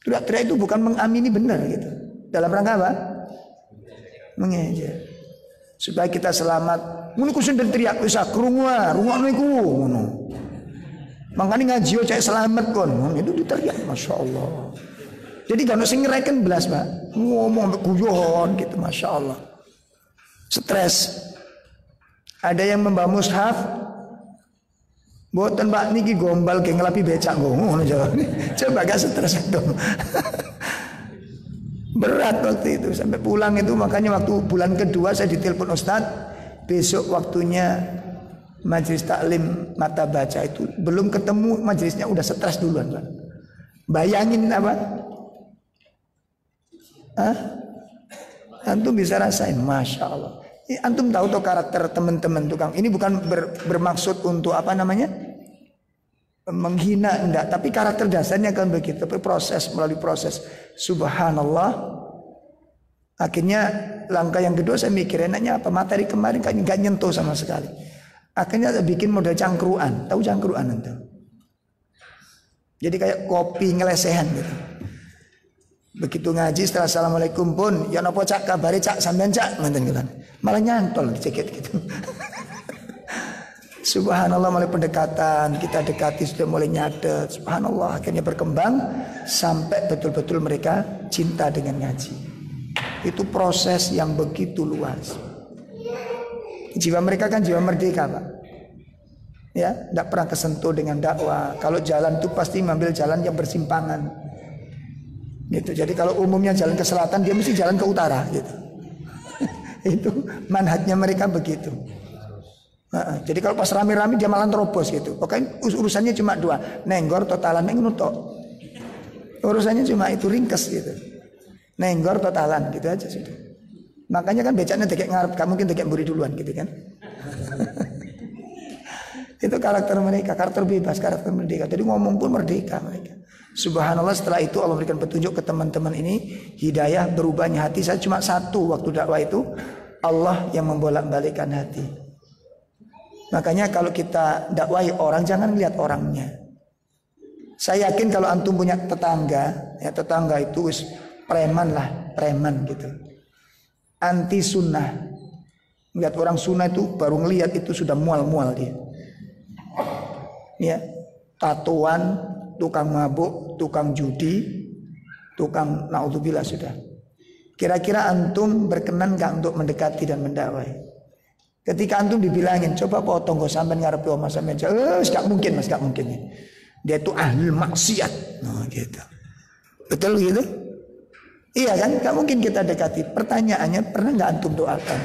Teriak-teriak itu bukan mengamini benar gitu. Dalam rangka apa? Mengejek. Supaya kita selamat. Ngono kusun dan teriak bisa kerungu, rungokno iku ngono. Makanya ngaji cek selamat kon. Itu diteriak, Masya Allah. Jadi kalau sing ngereken belas Pak, ngomong guyon gitu, Masya Allah. Stres. Ada yang membawa mushaf, boten Pak niki gombal ge ngelapi becak ngono jawab. Coba gak stres dong. Berat waktu itu sampai pulang itu, makanya waktu bulan kedua saya ditelepon Ustadz, besok waktunya majelis taklim mata baca itu belum ketemu majelisnya udah stres duluan Pak. Bayangin apa? Antum bisa rasain, Masya Allah. Antum tahu tuh karakter teman-teman tukang. Ini bukan bermaksud untuk apa namanya menghina, enggak. Tapi karakter dasarnya kan begitu. Tapi melalui proses. Subhanallah. Akhirnya langkah yang kedua saya mikir enaknya apa, materi kemarin kan nggak nyentuh sama sekali. Akhirnya saya bikin model cangkruan. Tahu cangkruan itu? Jadi kayak kopi ngelesehan gitu. Begitu ngaji setelah assalamualaikum pun ya nopo cak kabari cak sampean cak manten gitu. Malah nyantol ceket gitu. Subhanallah, mulai pendekatan kita dekati sudah mulai nyadet. Subhanallah, akhirnya berkembang sampai betul-betul mereka cinta dengan ngaji. Itu proses yang begitu luas. Jiwa mereka kan jiwa merdeka Pak. Ya, tidak pernah kesentuh dengan dakwah. Kalau jalan itu pasti mengambil jalan yang bersimpangan. Gitu. Jadi kalau umumnya jalan ke selatan, dia mesti jalan ke utara gitu. Itu manhajnya mereka begitu. Jadi kalau pas rame-rame dia malah terobos gitu. Pokoknya urusannya cuma dua, nenggor totalan nutok. Urusannya cuma itu, ringkes gitu. Nenggor totalan gitu aja sudah. Makanya kan becaknya dekek ngarep, kamu mungkin dekek mburi duluan gitu kan. Itu karakter mereka, karakter bebas, karakter merdeka. Jadi ngomong pun merdeka mereka. Subhanallah, setelah itu Allah berikan petunjuk ke teman-teman ini, hidayah, berubahnya hati. Saya cuma satu waktu dakwah itu, Allah yang membolak-balikkan hati. Makanya kalau kita dakwahi orang, jangan lihat orangnya. Saya yakin kalau antum punya tetangga, ya tetangga itu preman lah, preman gitu, anti sunnah. Lihat orang sunnah itu baru ngelihat itu sudah mual-mual dia. Ya, tatuan, tukang mabuk, tukang judi, tukang naudzubillah sudah. Kira-kira antum berkenan gak untuk mendekati dan mendakwai? Ketika antum dibilangin, coba potong kok sampai ngarepi omah sampean, gak mungkin Mas, gak mungkin. Dia itu ahli maksiat. Nah, gitu. Betul gitu? Iya kan? Gak mungkin kita dekati. Pertanyaannya, pernah gak antum doakan?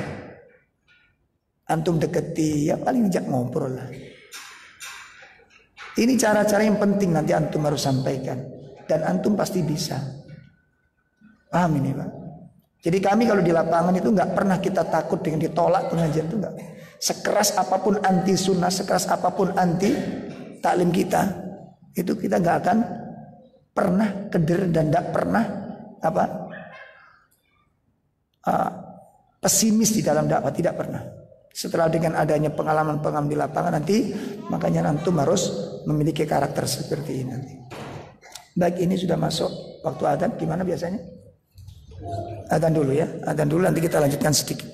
Antum deketi, ya paling ajak ngobrol lah. Ini cara-cara yang penting nanti antum harus sampaikan. Dan antum pasti bisa. Paham ini Pak? Jadi kami kalau di lapangan itu nggak pernah kita takut dengan ditolak pengajian itu nggak. Sekeras apapun anti sunnah, sekeras apapun anti taklim kita, itu kita nggak akan pernah keder dan nggak pernah pesimis di dalam dakwah, tidak pernah. Setelah dengan adanya pengalaman-pengalaman di lapangan nanti, makanya antum harus memiliki karakter seperti ini nanti. Baik, ini sudah masuk waktu adzan, gimana biasanya? Adzan dulu ya, adzan dulu nanti kita lanjutkan sedikit.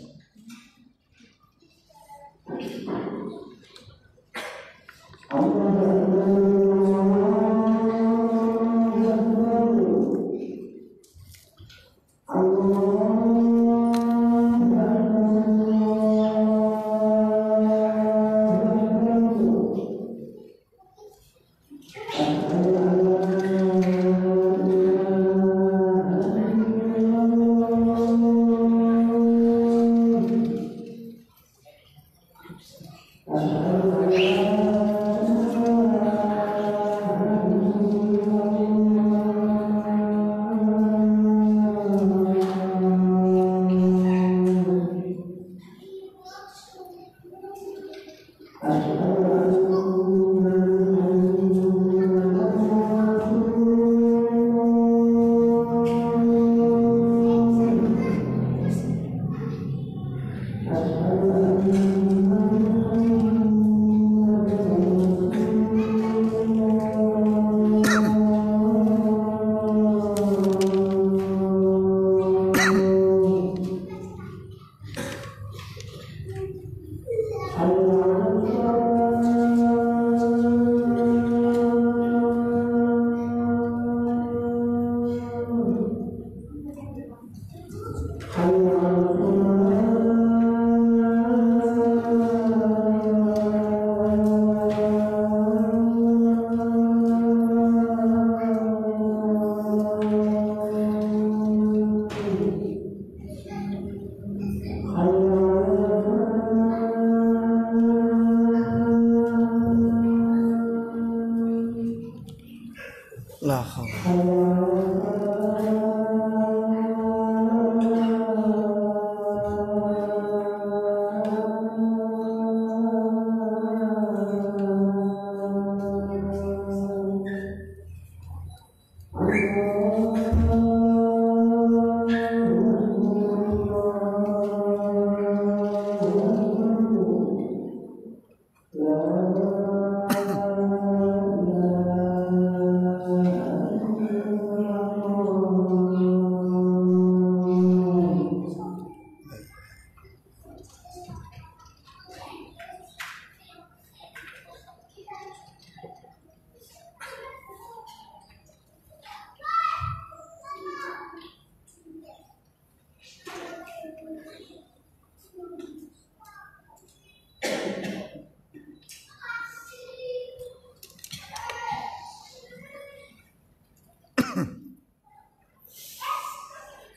La haula.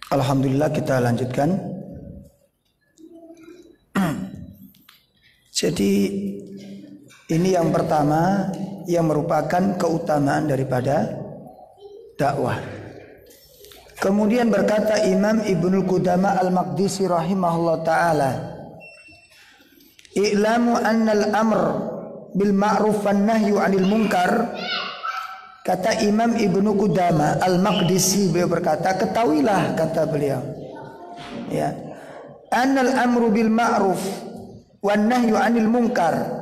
Alhamdulillah, kita lanjutkan. Jadi ini yang pertama yang merupakan keutamaan daripada dakwah. Kemudian berkata Imam Ibnul Qudamah Al-Maqdisi rahimahullah ta'ala, "I'lamu annal amr bil ma'ruf wan nahyu 'anil munkar." Kata Imam Ibnu Qudamah Al-Maqdisi, beliau berkata, ketahuilah, kata beliau, ya, annal amru bil ma'ruf wan nahyu 'anil munkar,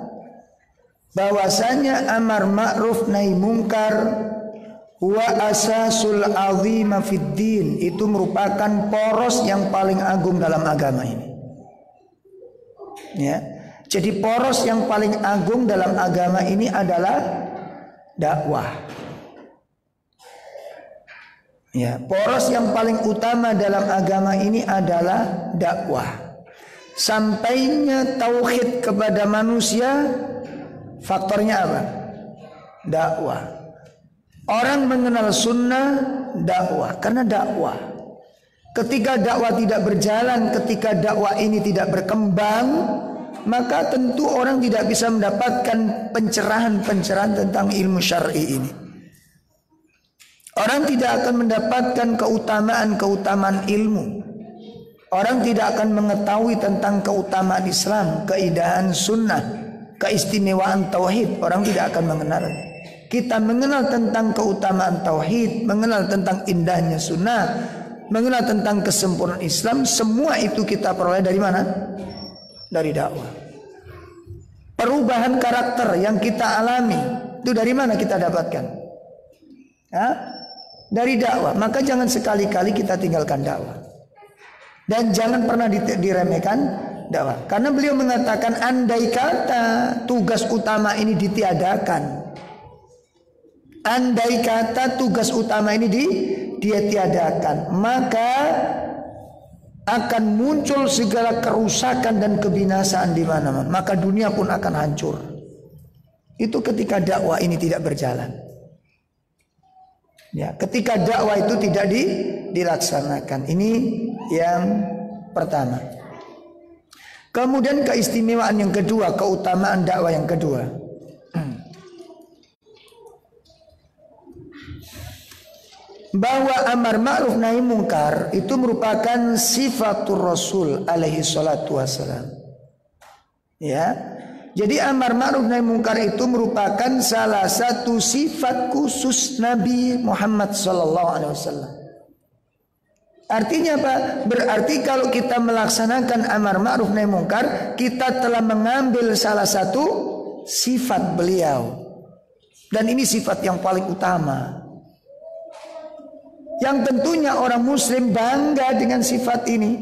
bahwasanya amar ma'ruf nahi munkar wa asasul azima fid din, itu merupakan poros yang paling agung dalam agama ini. Ya. Jadi poros yang paling agung dalam agama ini adalah dakwah. Ya, poros yang paling utama dalam agama ini adalah dakwah. Sampainya tauhid kepada manusia, faktornya apa? Dakwah. Orang mengenal sunnah, dakwah. Karena dakwah, ketika dakwah tidak berjalan, ketika dakwah ini tidak berkembang, maka tentu orang tidak bisa mendapatkan pencerahan-pencerahan tentang ilmu syar'i ini. Orang tidak akan mendapatkan keutamaan-keutamaan ilmu. Orang tidak akan mengetahui tentang keutamaan Islam, keindahan sunnah, keistimewaan tauhid. Orang tidak akan mengenal. Kita mengenal tentang keutamaan tauhid, mengenal tentang indahnya sunnah, mengenal tentang kesempurnaan Islam. Semua itu kita peroleh dari mana? Dari dakwah. Perubahan karakter yang kita alami itu dari mana kita dapatkan? Hah? Dari dakwah. Maka jangan sekali-kali kita tinggalkan dakwah. Dan jangan pernah diremehkan dakwah. Karena beliau mengatakan, andai kata tugas utama ini ditiadakan, andai kata tugas utama ini dia tiadakan, maka akan muncul segala kerusakan dan kebinasaan di mana-mana. Maka dunia pun akan hancur. Itu ketika dakwah ini tidak berjalan. Ya, ketika dakwah itu tidak dilaksanakan. Ini yang pertama. Kemudian keistimewaan yang kedua, keutamaan dakwah yang kedua. Bahwa amar ma'ruf nahi mungkar itu merupakan sifatur Rasul alaihi salatu wassalam. Ya. Jadi amar ma'ruf nahi mungkar itu merupakan salah satu sifat khusus Nabi Muhammad sallallahu alaihi wasallam. Artinya apa? Berarti kalau kita melaksanakan amar ma'ruf nahi mungkar, kita telah mengambil salah satu sifat beliau. Dan ini sifat yang paling utama. Yang tentunya orang muslim bangga dengan sifat ini,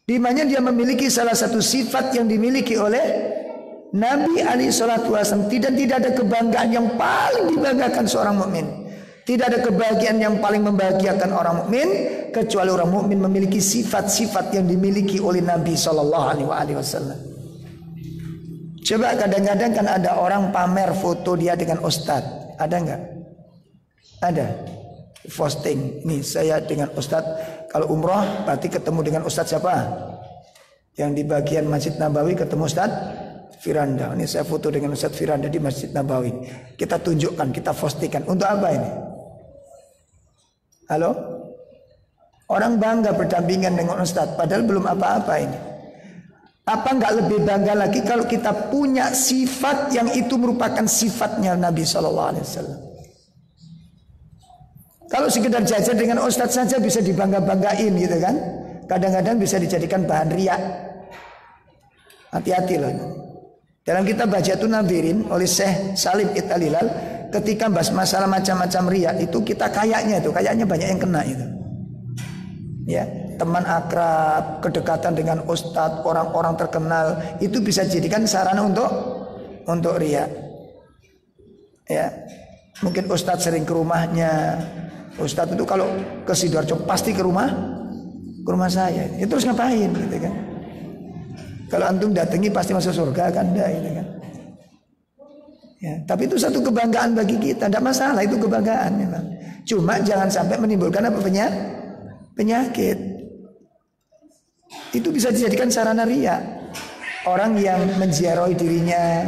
di mana dia memiliki salah satu sifat yang dimiliki oleh Nabi alaihi salatu wasallam. Tidak ada kebanggaan yang paling dibanggakan seorang mukmin Tidak ada kebahagiaan yang paling membahagiakan orang mukmin kecuali orang mukmin memiliki sifat-sifat yang dimiliki oleh Nabi Shallallahu Alaihi Wasallam. Coba kadang-kadang kan ada orang pamer foto dia dengan ustadz, ada nggak? Ada. Posting, nih saya dengan ustadz. Kalau umroh berarti ketemu dengan ustadz siapa? Yang di bagian Masjid Nabawi ketemu ustadz Firanda. Ini saya foto dengan ustadz Firanda di Masjid Nabawi. Kita tunjukkan, kita postingkan. Untuk apa ini? Halo? Orang bangga berdampingan dengan ustadz, padahal belum apa-apa ini. Apa nggak lebih bangga lagi kalau kita punya sifat yang itu merupakan sifatnya Nabi Shallallahu Alaihi Wasallam? Kalau sekedar jajan dengan ustadz saja bisa dibangga-banggain gitu kan? Kadang-kadang bisa dijadikan bahan riak. Hati-hati loh. Dalam kitab Bahjatun Nadhirin oleh Syekh Salim Italilal, ketika bahas masalah macam-macam riak itu kita kayaknya banyak yang kena itu. Ya, teman akrab, kedekatan dengan ustadz, orang-orang terkenal itu bisa dijadikan sarana untuk riak. Ya, mungkin ustadz sering ke rumahnya. Ustadz itu kalau ke Sidoarjo pasti ke rumah saya. Itu terus ngapain gitu kan? Kalau antum datangi pasti masuk surga kan enggak gitu kan? Ya, tapi itu satu kebanggaan bagi kita, tidak masalah, itu kebanggaan memang. Cuma jangan sampai menimbulkan apa penyakit. Itu bisa dijadikan sarana riya. Orang yang menziarahi dirinya,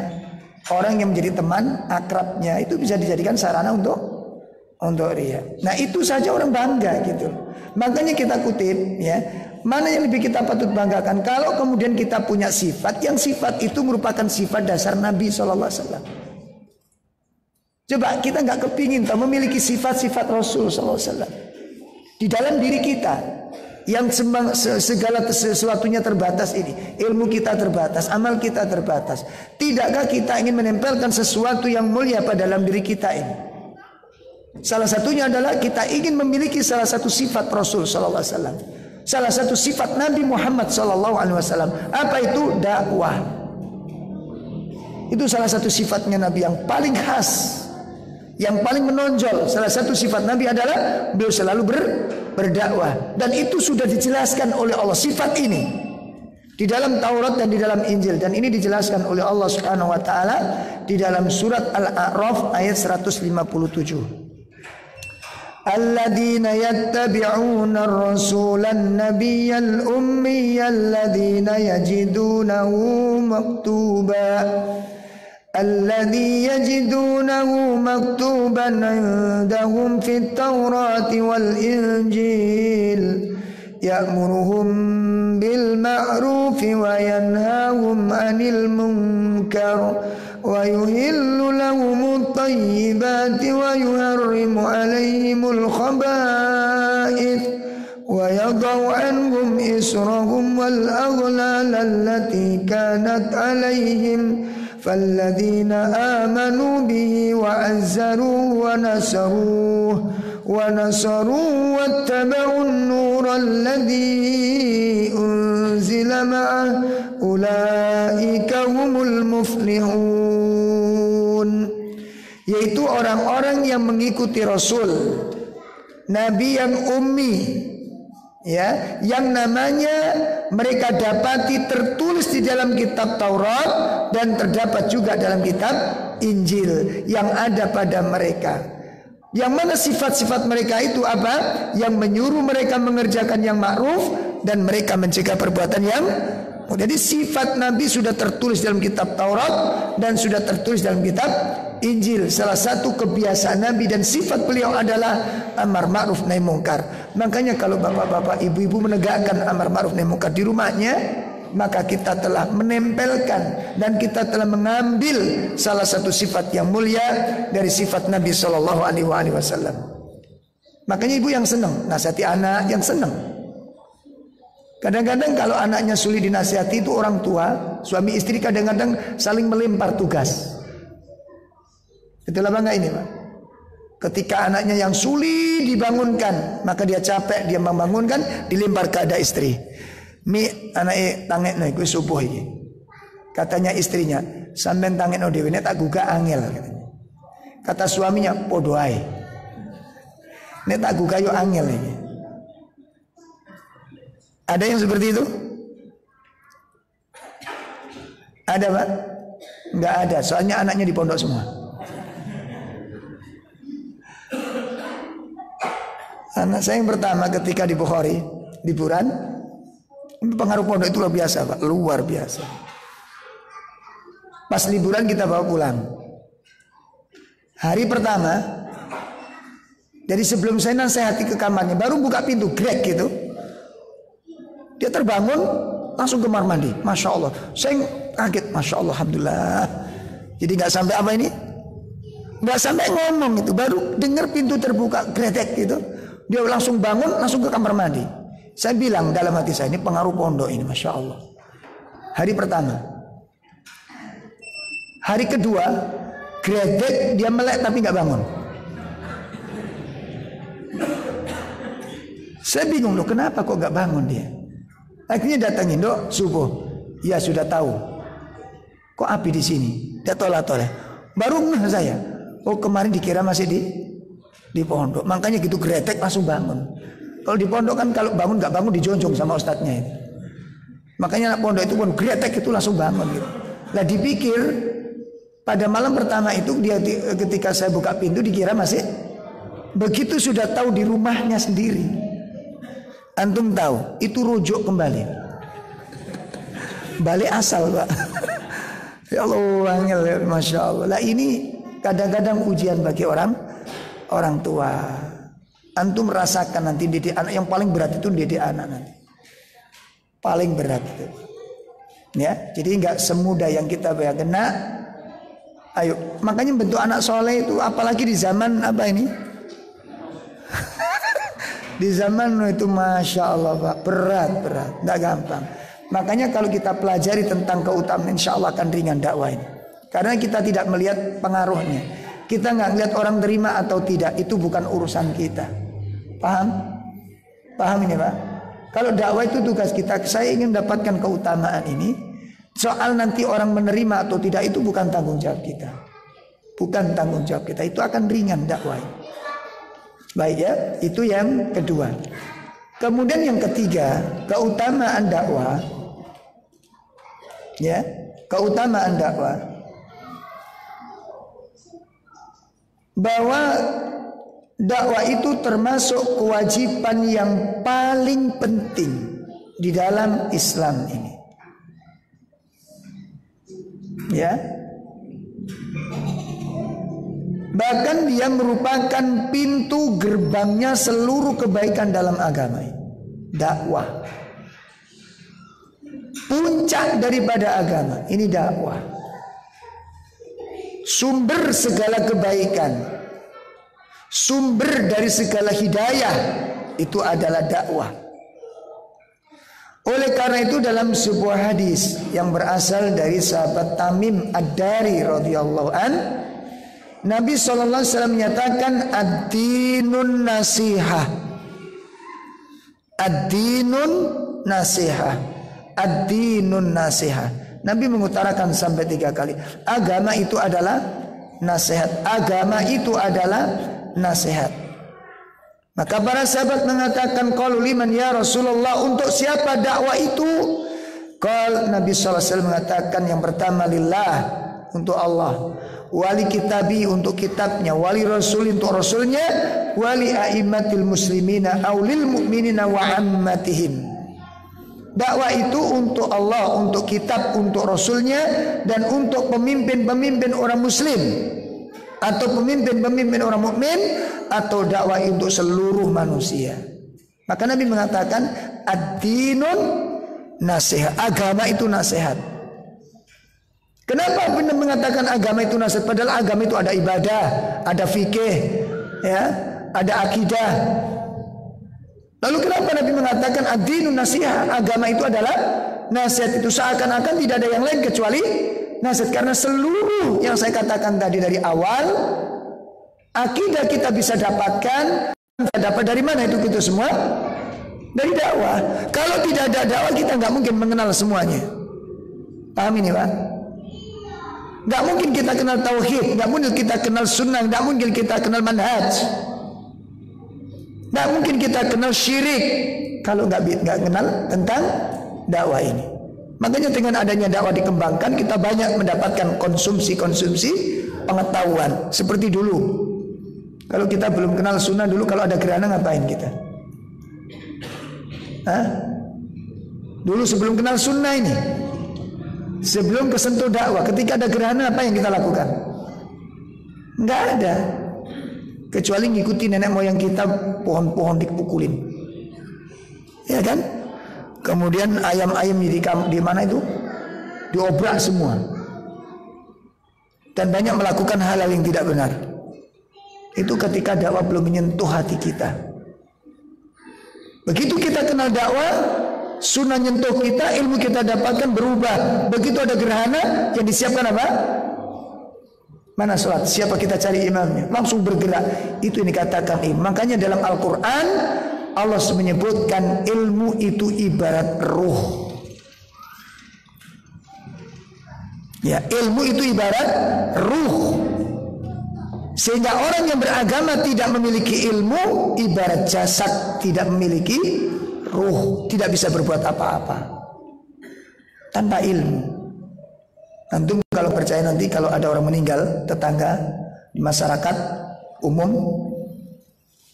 orang yang menjadi teman akrabnya itu bisa dijadikan sarana untuk riya. Nah, itu saja orang bangga gitu. Makanya kita kutip ya, mana yang lebih kita patut banggakan kalau kemudian kita punya sifat yang sifat itu merupakan sifat dasar Nabi SAW. Coba kita nggak kepingin memiliki sifat-sifat Rasul SAW di dalam diri kita yang segala sesuatunya terbatas ini. Ilmu kita terbatas, amal kita terbatas. Tidakkah kita ingin menempelkan sesuatu yang mulia pada dalam diri kita ini? Salah satunya adalah kita ingin memiliki salah satu sifat Rasul sallallahu alaihi wasallam. Salah satu sifat Nabi Muhammad sallallahu alaihi wasallam. Apa itu? Dakwah. Itu salah satu sifatnya Nabi yang paling khas, yang paling menonjol. Salah satu sifat Nabi adalah beliau selalu berdakwah, dan itu sudah dijelaskan oleh Allah sifat ini di dalam Taurat dan di dalam Injil, dan ini dijelaskan oleh Allah Subhanahu wa taala di dalam surat Al-A'raf ayat 157. Alladzina yattabi'una ar-rasulan nabiyyal ummiyal ladzina yajidunahu maktuba الذي يجدونه مكتوبا عندهم في التوراة والإنجيل يأمرهم بالمعروف وينهاهم عن المنكر ويحل لهم الطيبات ويحرم عليهم الخبائث ويضع عنهم إصرهم والأغلال التي كانت عليهم فالذين آمنوا به وعزروه ونصروه واتبعوا النور الذي أنزل معه أولئك هم المفلحون. Yaitu orang-orang yang mengikuti Rasul, Nabi yang ummi, ya, yang namanya mereka dapati tertulis di dalam kitab Taurat dan terdapat juga dalam kitab Injil yang ada pada mereka. Yang mana sifat-sifat mereka itu apa? Yang menyuruh mereka mengerjakan yang ma'ruf dan mereka mencegah perbuatan yang. Jadi sifat Nabi sudah tertulis dalam kitab Taurat dan sudah tertulis dalam kitab Injil. Salah satu kebiasaan Nabi dan sifat beliau adalah amar ma'ruf nahi mungkar. Makanya kalau bapak-bapak, ibu-ibu menegakkan amar ma'ruf nahi mungkar di rumahnya, maka kita telah menempelkan dan kita telah mengambil salah satu sifat yang mulia dari sifat Nabi Shallallahu Alaihi Wasallam. Makanya ibu yang senang nasihati anak, yang senang. Kadang-kadang kalau anaknya sulit dinasihati itu orang tua, suami istri kadang-kadang saling melempar tugas. Betul apa enggak ini, Pak? Ketika anaknya yang sulit dibangunkan, maka dia capek, dia membangunkan, dilempar ke ada istri. Mi anake tangekno iku subuh iki. Katanya istrinya, sampean tangekno dhewe nek tak gugah angel katanya. Kata suaminya, podo ae. Nek tak kayu angel ini. Ada yang seperti itu? Ada Pak? Enggak ada, soalnya anaknya di pondok semua. Anak saya yang pertama ketika di Bukhari, liburan, pengaruh pondok itu luar biasa Pak, luar biasa. Pas liburan kita bawa pulang. Hari pertama, jadi sebelum saya nasihati ke kamarnya, baru buka pintu, grek gitu. Dia terbangun, langsung ke kamar mandi. Masya Allah, saya kaget, Masya Allah, Alhamdulillah. Jadi gak sampai apa ini? Gak sampai ngomong itu, baru dengar pintu terbuka, gretek gitu. Dia langsung bangun, langsung ke kamar mandi. Saya bilang dalam hati saya, ini pengaruh pondok ini, Masya Allah. Hari pertama. Hari kedua, gretek, dia melek tapi gak bangun. Saya bingung loh, kenapa kok gak bangun dia? Akhirnya datangin, Dok, subuh. Ya sudah tahu. Kok api di sini? Dia tolak-tolak. Baru saya. Oh kemarin dikira masih di pondok. Makanya gitu gretek langsung bangun. Kalau di pondok kan kalau bangun nggak bangun dijonjong sama ustadznya itu. Makanya anak pondok itu pun gretek itu langsung bangun gitu. Lah dipikir pada malam pertama itu dia ketika saya buka pintu dikira masih. Begitu sudah tahu di rumahnya sendiri. Antum tahu, itu rujuk kembali. Balik asal Pak. Ya Allah, angel, Masya Allah. Lah ini kadang-kadang ujian bagi orang tua. Antum rasakan nanti didik anak, yang paling berat itu didik anak nanti. Paling berat itu. Ya, jadi nggak semudah yang kita bayangkan. Nah, ayo, makanya bentuk anak soleh itu, apalagi di zaman apa ini? Di zaman itu Masya Allah Pak, berat, tidak gampang. Makanya kalau kita pelajari tentang keutamaan, insya Allah akan ringan dakwah ini. Karena kita tidak melihat pengaruhnya. Kita nggak melihat orang terima atau tidak, itu bukan urusan kita. Paham? Paham ini Pak? Kalau dakwah itu tugas kita, saya ingin dapatkan keutamaan ini. Soal nanti orang menerima atau tidak, itu bukan tanggung jawab kita. Bukan tanggung jawab kita, itu akan ringan dakwah ini. Baik ya, itu yang kedua. Kemudian yang ketiga, keutamaan dakwah. Ya, keutamaan dakwah. Bahwa dakwah itu termasuk kewajiban yang paling penting di dalam Islam ini. Ya. Bahkan dia merupakan pintu gerbangnya seluruh kebaikan dalam agama. Dakwah. Puncak daripada agama. Ini dakwah. Sumber segala kebaikan. Sumber dari segala hidayah. Itu adalah dakwah. Oleh karena itu dalam sebuah hadis yang berasal dari sahabat Tamim Ad-Dari radhiyallahu an, Nabi SAW menyatakan ad-dinun nasihah. Ad-dinun nasihah. Ad-dinun nasihah. Nabi mengutarakan sampai 3 kali. Agama itu adalah nasihat. Agama itu adalah nasihat. Maka para sahabat mengatakan, qalu liman ya Rasulullah, untuk siapa dakwah itu? Nabi SAW mengatakan yang pertama lillah, untuk Allah. Wali kitabi, untuk kitabnya. Wali rasul, untuk rasulnya. Wali a'immatil muslimina aulil mu'minina wa ammatihim. Dakwah itu untuk Allah, untuk kitab, untuk rasulnya, dan untuk pemimpin-pemimpin orang muslim, atau pemimpin-pemimpin orang mukmin, atau dakwah untuk seluruh manusia. Maka Nabi mengatakan ad-dinun nasihat. Agama itu nasihat. Kenapa benar mengatakan agama itu nasihat? Padahal agama itu ada ibadah, ada fikih, ya, ada akidah. Lalu kenapa Nabi mengatakan ad-dinun nasihat? Agama itu adalah nasihat. Itu seakan-akan tidak ada yang lain kecuali nasihat. Karena seluruh yang saya katakan tadi dari awal, akidah kita bisa dapatkan. Dapat dari mana itu kita semua? Dari dakwah. Kalau tidak ada dakwah, kita nggak mungkin mengenal semuanya. Paham ini Pak? Nggak mungkin kita kenal tauhid, nggak mungkin kita kenal sunnah, nggak mungkin kita kenal manhaj. Nggak mungkin kita kenal syirik kalau nggak kenal tentang dakwah ini. Makanya dengan adanya dakwah dikembangkan, kita banyak mendapatkan konsumsi pengetahuan. Seperti dulu, kalau kita belum kenal sunnah dulu, kalau ada gerhana ngapain kita? Hah? Dulu sebelum kenal sunnah ini, sebelum kesentuh dakwah, ketika ada gerhana apa yang kita lakukan? Nggak ada, kecuali ngikuti nenek moyang kita, pohon-pohon dipukulin, ya kan? Kemudian ayam-ayam di mana itu diobrak semua, dan banyak melakukan hal-hal yang tidak benar. Itu ketika dakwah belum menyentuh hati kita. Begitu kita kenal dakwah, sunnah nyentuh kita, ilmu kita dapatkan berubah. Begitu ada gerhana, yang disiapkan apa? Mana sholat? Siapa kita cari imamnya? Langsung bergerak. Itu yang dikatakan imam. Makanya dalam Al-Quran Allah menyebutkan ilmu itu ibarat ruh. Ya, ilmu itu ibarat ruh. Sehingga orang yang beragama tidak memiliki ilmu ibarat jasad tidak memiliki ruh, tidak bisa berbuat apa-apa tanpa ilmu. Antum kalau percaya nanti kalau ada orang meninggal, tetangga di masyarakat umum,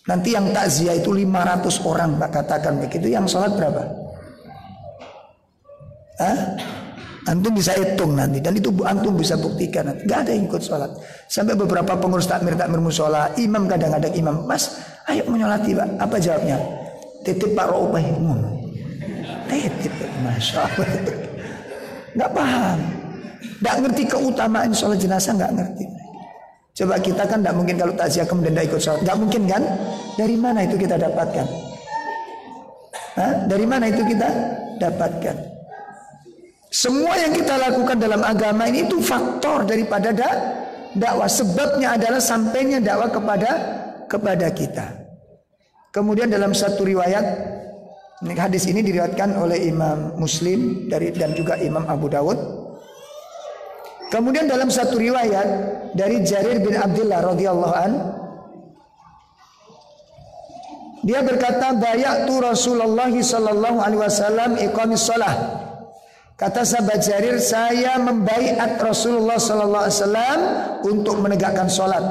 nanti yang takziah itu 500 orang, Pak, katakan begitu, yang sholat berapa? Hah? Antum bisa hitung nanti, dan itu antum bisa buktikan nanti. Gak ada yang ikut sholat. Sampai beberapa pengurus takmir musola, imam kadang-kadang imam, Mas, ayo menyolati Pak. Apa jawabnya? Titip Pak Raupah. Titip, Masya Allah. Gak paham, gak ngerti keutamaan sholat jenazah, gak ngerti. Coba kita kan gak mungkin kalau takziah kemudian gak ikut sholat, gak mungkin kan? Dari mana itu kita dapatkan? Hah? Dari mana itu kita dapatkan? Semua yang kita lakukan dalam agama ini itu faktor daripada dakwah. Sebabnya adalah sampainya dakwah kepada kita. Kemudian dalam satu riwayat, hadis ini diriwayatkan oleh Imam Muslim dan juga Imam Abu Dawud. Kemudian dalam satu riwayat dari Jarir bin Abdullah radhiyallahu an, dia berkata, bayatu Rasulullah sallallahu alaihi wasallam iqamis shalah. Kata sahabat Jarir, saya membaiat Rasulullah sallallahu alaihi wasallam untuk menegakkan salat.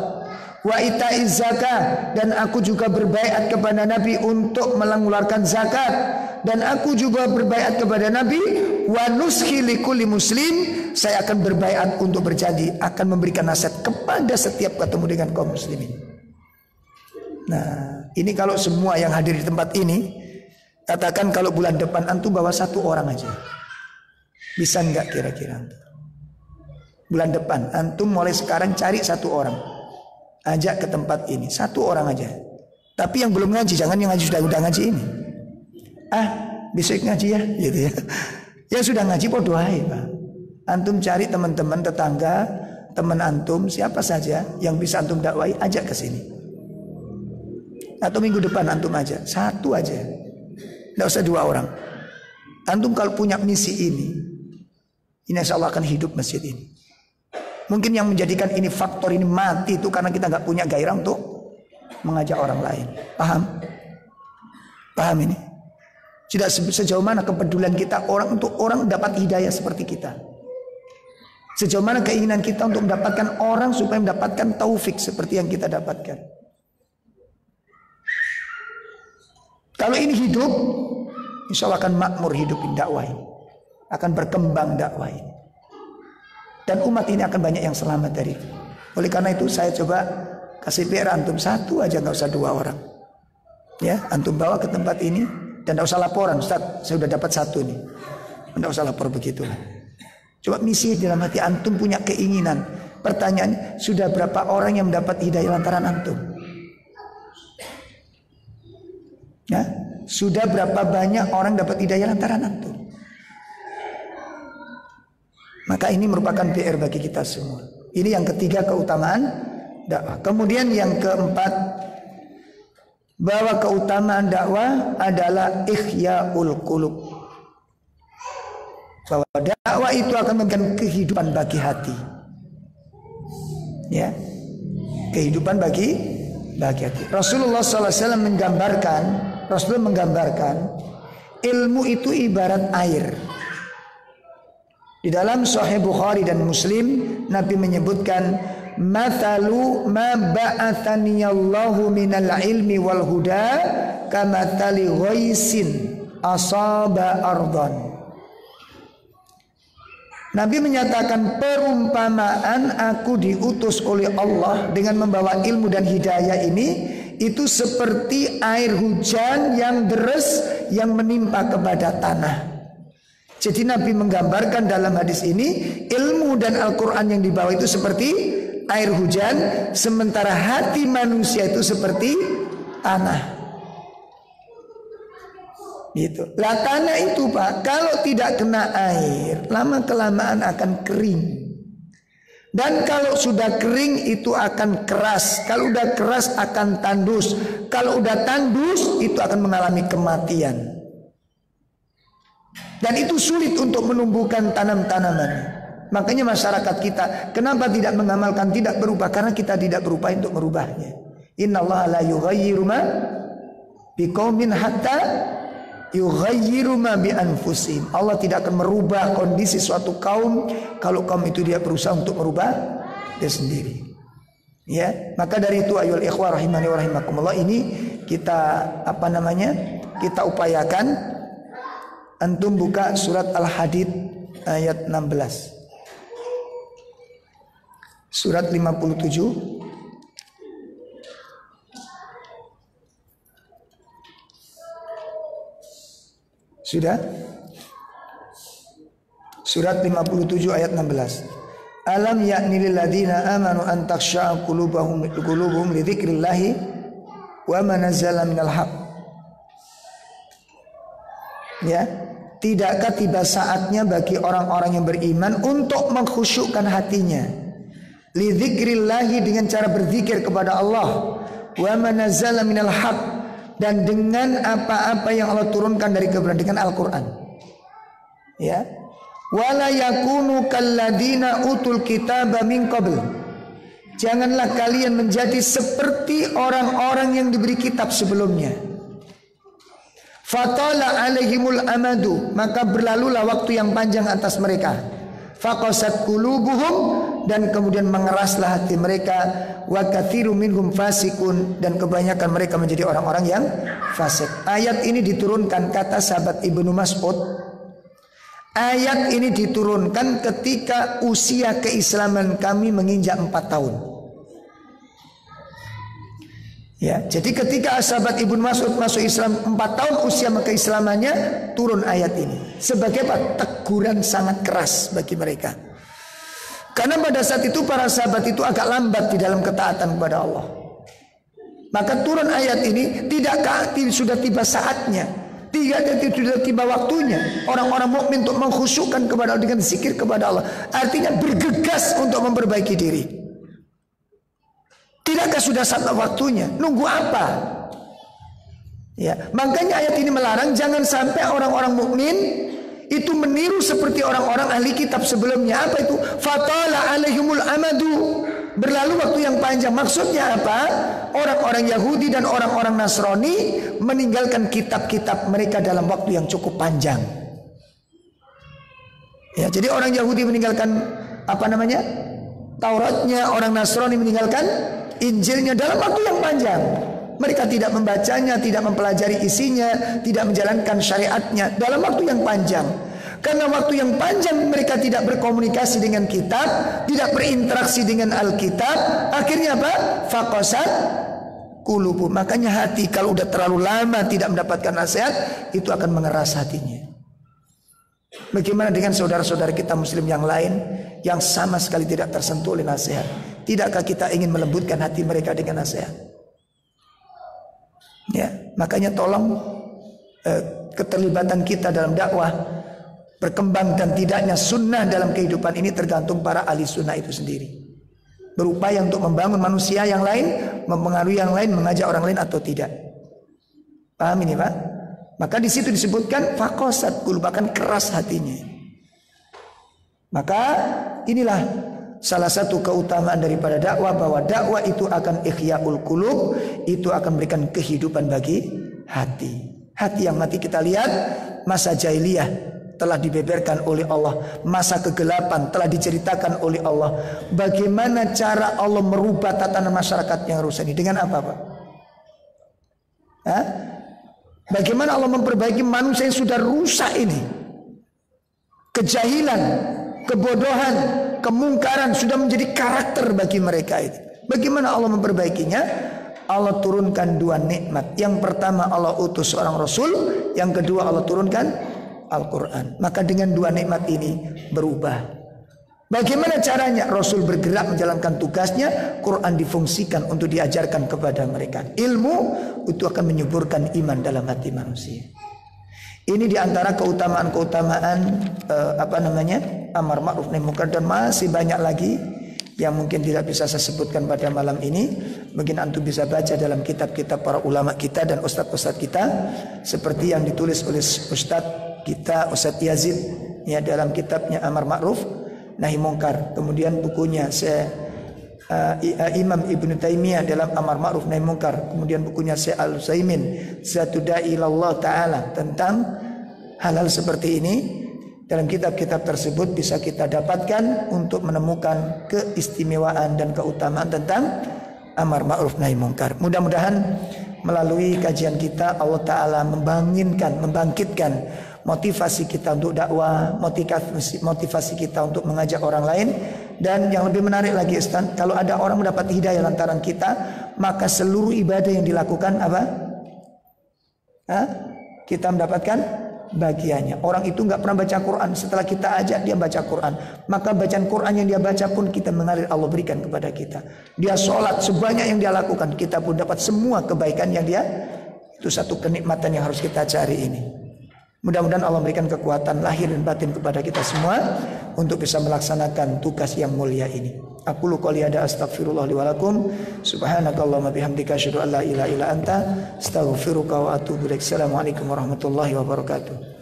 Wa itaiz zakah, dan aku juga berbaiat kepada Nabi untuk mengeluarkan zakat, dan aku juga berbaiat kepada Nabi wa nuskhi likulli muslim, saya akan berbaiat untuk berjanji akan memberikan nasihat kepada setiap ketemu dengan kaum muslimin. Nah, ini kalau semua yang hadir di tempat ini, katakan kalau bulan depan antum bawa satu orang aja, bisa enggak kira-kira antum? Bulan depan antum mulai sekarang cari satu orang, ajak ke tempat ini, satu orang aja. Tapi yang belum ngaji, jangan yang ngaji sudah ngaji ini. Besok ngaji ya, gitu ya. Yang sudah ngaji doai Pak. Antum cari teman-teman tetangga, teman antum siapa saja yang bisa antum dakwai, ajak ke sini. Atau minggu depan antum aja, satu aja, tidak usah dua orang. Antum kalau punya misi ini insya Allah akan hidup masjid ini. Mungkin yang menjadikan ini faktor ini mati itu karena kita nggak punya gairah untuk mengajak orang lain. Paham? Paham ini? Tidak sejauh mana kepedulian kita orang untuk orang dapat hidayah seperti kita. Sejauh mana keinginan kita untuk mendapatkan orang supaya mendapatkan taufik seperti yang kita dapatkan. Kalau ini hidup, insya Allah akan makmur hidupin dakwah ini, akan berkembang dakwah ini, dan umat ini akan banyak yang selamat dari itu. Oleh karena itu saya coba kasih PR antum satu aja, nggak usah dua orang. Ya, antum bawa ke tempat ini dan nggak usah laporan, Ustaz, saya sudah dapat satu nih. Nggak usah lapor begitu. Coba misi dalam hati antum punya keinginan. Pertanyaan, sudah berapa orang yang mendapat hidayah lantaran antum? Ya, sudah berapa banyak orang dapat hidayah lantaran antum? Maka ini merupakan PR bagi kita semua. Ini yang ketiga, keutamaan dakwah. Kemudian yang keempat, bahwa keutamaan dakwah adalah ihya'ul qulub. Bahwa dakwah itu akan memberikan kehidupan bagi hati. Ya. Kehidupan bagi bagi hati. Rasulullah SAW menggambarkan ilmu itu ibarat air. Di dalam Sahih Bukhari dan Muslim, Nabi menyebutkan, "Mathalu ma ba'athaniyallahu minal ilmi wal huda kamathali ghaisin asaba ardhan." Nabi menyatakan, perumpamaan aku diutus oleh Allah dengan membawa ilmu dan hidayah ini, itu seperti air hujan yang deras yang menimpa kepada tanah. Jadi Nabi menggambarkan dalam hadis ini, ilmu dan Al-Quran yang dibawa itu seperti air hujan, sementara hati manusia itu seperti tanah. Gitu. Lah tanah itu Pak, kalau tidak kena air, lama-kelamaan akan kering. Dan kalau sudah kering itu akan keras. Kalau udah keras akan tandus. Kalau udah tandus itu akan mengalami kematian. Dan itu sulit untuk menumbuhkan tanam-tanaman. Makanya masyarakat kita kenapa tidak mengamalkan, tidak berubah? Karena kita tidak berupaya untuk merubahnya. Innallaha la yughayyiru ma biqaumin hatta yughayyiru ma bi anfusihim. Allah tidak akan merubah kondisi suatu kaum kalau kaum itu dia berusaha untuk merubah dia sendiri. Ya, maka dari itu ayyuhal ikhwah rahimani wa rahimakumullah, ini kita kita upayakan. Antum buka surat Al-Hadid ayat 16. Surat 57. Sudah? Surat 57 ayat 16. Alam ya'ni lil ladzina amanu an takhsha'a qulubuhum li dzikrillahi wa ma nazzala minal haqq. Ya, tidakkah tiba saatnya bagi orang-orang yang beriman untuk mengkhusyukkan hatinya li dzikrillahi, dengan cara berzikir kepada Allah, wa ma nazzala minal haqq, dan dengan apa-apa yang Allah turunkan dari kebenaran, dengan Al-Quran. Ya, wala yakunu kalladzina utul kitaba min qabl, janganlah kalian menjadi seperti orang-orang yang diberi kitab sebelumnya. Fatala alaihimul amadu, maka berlalulah waktu yang panjang atas mereka. Faqasat qulubuhum, dan kemudian mengeraslah hati mereka. Wa katsirum minhum fasikun, dan kebanyakan mereka menjadi orang-orang yang fasik. Ayat ini diturunkan, kata sahabat Ibnu Mas'ud, ayat ini diturunkan ketika usia keislaman kami menginjak 4 tahun. Ya, jadi ketika sahabat Ibnu Mas'ud masuk Islam 4 tahun usia keislamannya, turun ayat ini sebagai teguran sangat keras bagi mereka. Karena pada saat itu para sahabat itu agak lambat di dalam ketaatan kepada Allah. Maka turun ayat ini, tidakkah sudah tiba saatnya, sudah tiba waktunya orang-orang mukmin untuk mengkhusyukkan kepada Allah dengan zikir kepada Allah. Artinya bergegas untuk memperbaiki diri. Tidakkah sudah saat waktunya? Nunggu apa? Ya, makanya ayat ini melarang jangan sampai orang-orang mukmin itu meniru seperti orang-orang ahli kitab sebelumnya. Apa itu? Fatala alaihimul amadu, berlalu waktu yang panjang. Maksudnya apa? Orang-orang Yahudi dan orang-orang Nasrani meninggalkan kitab-kitab mereka dalam waktu yang cukup panjang. Ya, jadi orang Yahudi meninggalkan Tauratnya, orang Nasrani meninggalkan Injilnya dalam waktu yang panjang. Mereka tidak membacanya, tidak mempelajari isinya, tidak menjalankan syariatnya dalam waktu yang panjang. Karena waktu yang panjang mereka tidak berkomunikasi dengan kitab, tidak berinteraksi dengan Alkitab, akhirnya apa? Faqasat qulubuhum. Makanya hati kalau udah terlalu lama tidak mendapatkan nasihat, itu akan mengeras hatinya. Bagaimana dengan saudara-saudara kita muslim yang lain yang sama sekali tidak tersentuh oleh nasihat? Tidakkah kita ingin melembutkan hati mereka dengan nasihat? Ya, makanya tolong keterlibatan kita dalam dakwah, berkembang dan tidaknya sunnah dalam kehidupan ini tergantung para ahli sunnah itu sendiri. Berupaya untuk membangun manusia yang lain, mempengaruhi yang lain, mengajak orang lain atau tidak. Paham ini Pak? Maka di situ disebutkan faqasat qulub, bahkan keras hatinya. Maka inilah salah satu keutamaan daripada dakwah bahwa dakwah itu akan ikhyaul qulub, itu akan memberikan kehidupan bagi hati. Hati yang mati kita lihat masa jahiliyah telah dibeberkan oleh Allah, masa kegelapan telah diceritakan oleh Allah. Bagaimana cara Allah merubah tatanan masyarakat yang rusak ini? Dengan apa, Pak? Bagaimana Allah memperbaiki manusia yang sudah rusak ini? Kejahilan, kebodohan, kemungkaran sudah menjadi karakter bagi mereka itu. Bagaimana Allah memperbaikinya? Allah turunkan dua nikmat. Yang pertama Allah utus seorang Rasul, yang kedua Allah turunkan Al-Quran. Maka dengan dua nikmat ini berubah. Bagaimana caranya? Rasul bergerak menjalankan tugasnya, Quran difungsikan untuk diajarkan kepada mereka. Ilmu itu akan menyuburkan iman dalam hati manusia. Ini diantara keutamaan-keutamaan amar ma'ruf nahi munkar, dan masih banyak lagi yang mungkin tidak bisa saya sebutkan pada malam ini. Mungkin antum bisa baca dalam kitab-kitab para ulama kita dan ustadz-ustadz kita, seperti yang ditulis oleh ustadz kita Ustadz Yazid ya dalam kitabnya Amar Ma'ruf Nahi Munkar. Kemudian bukunya Imam Ibnu Taimiyah dalam Amar Ma'ruf Nahi Munkar. Kemudian bukunya Al-Utsaimin Zatu Da'i ilallah Ta'ala tentang hal-hal seperti ini. Dalam kitab-kitab tersebut bisa kita dapatkan untuk menemukan keistimewaan dan keutamaan tentang Amar Ma'ruf Nahi Munkar. Mudah-mudahan melalui kajian kita Allah Ta'ala membangkitkan motivasi kita untuk dakwah, motivasi kita untuk mengajak orang lain. Dan yang lebih menarik lagi Ustaz, kalau ada orang mendapat hidayah lantaran kita, maka seluruh ibadah yang dilakukan apa? Kita mendapatkan bagiannya. Orang itu nggak pernah baca Quran, setelah kita ajak dia baca Quran, maka bacaan Quran yang dia baca pun kita mengalir Allah berikan kepada kita. Dia sholat sebanyak yang dia lakukan, kita pun dapat semua kebaikan yang dia. Itu satu kenikmatan yang harus kita cari ini. Mudah-mudahan Allah memberikan kekuatan lahir dan batin kepada kita semua untuk bisa melaksanakan tugas yang mulia ini. Aqulu qouli hadza astaghfirullah li wa lakum. Subhanakallahumma bihamdika asyhadu an la ilaha illa anta astaghfiruka wa atubu ilaik. Assalamualaikum warahmatullahi wabarakatuh.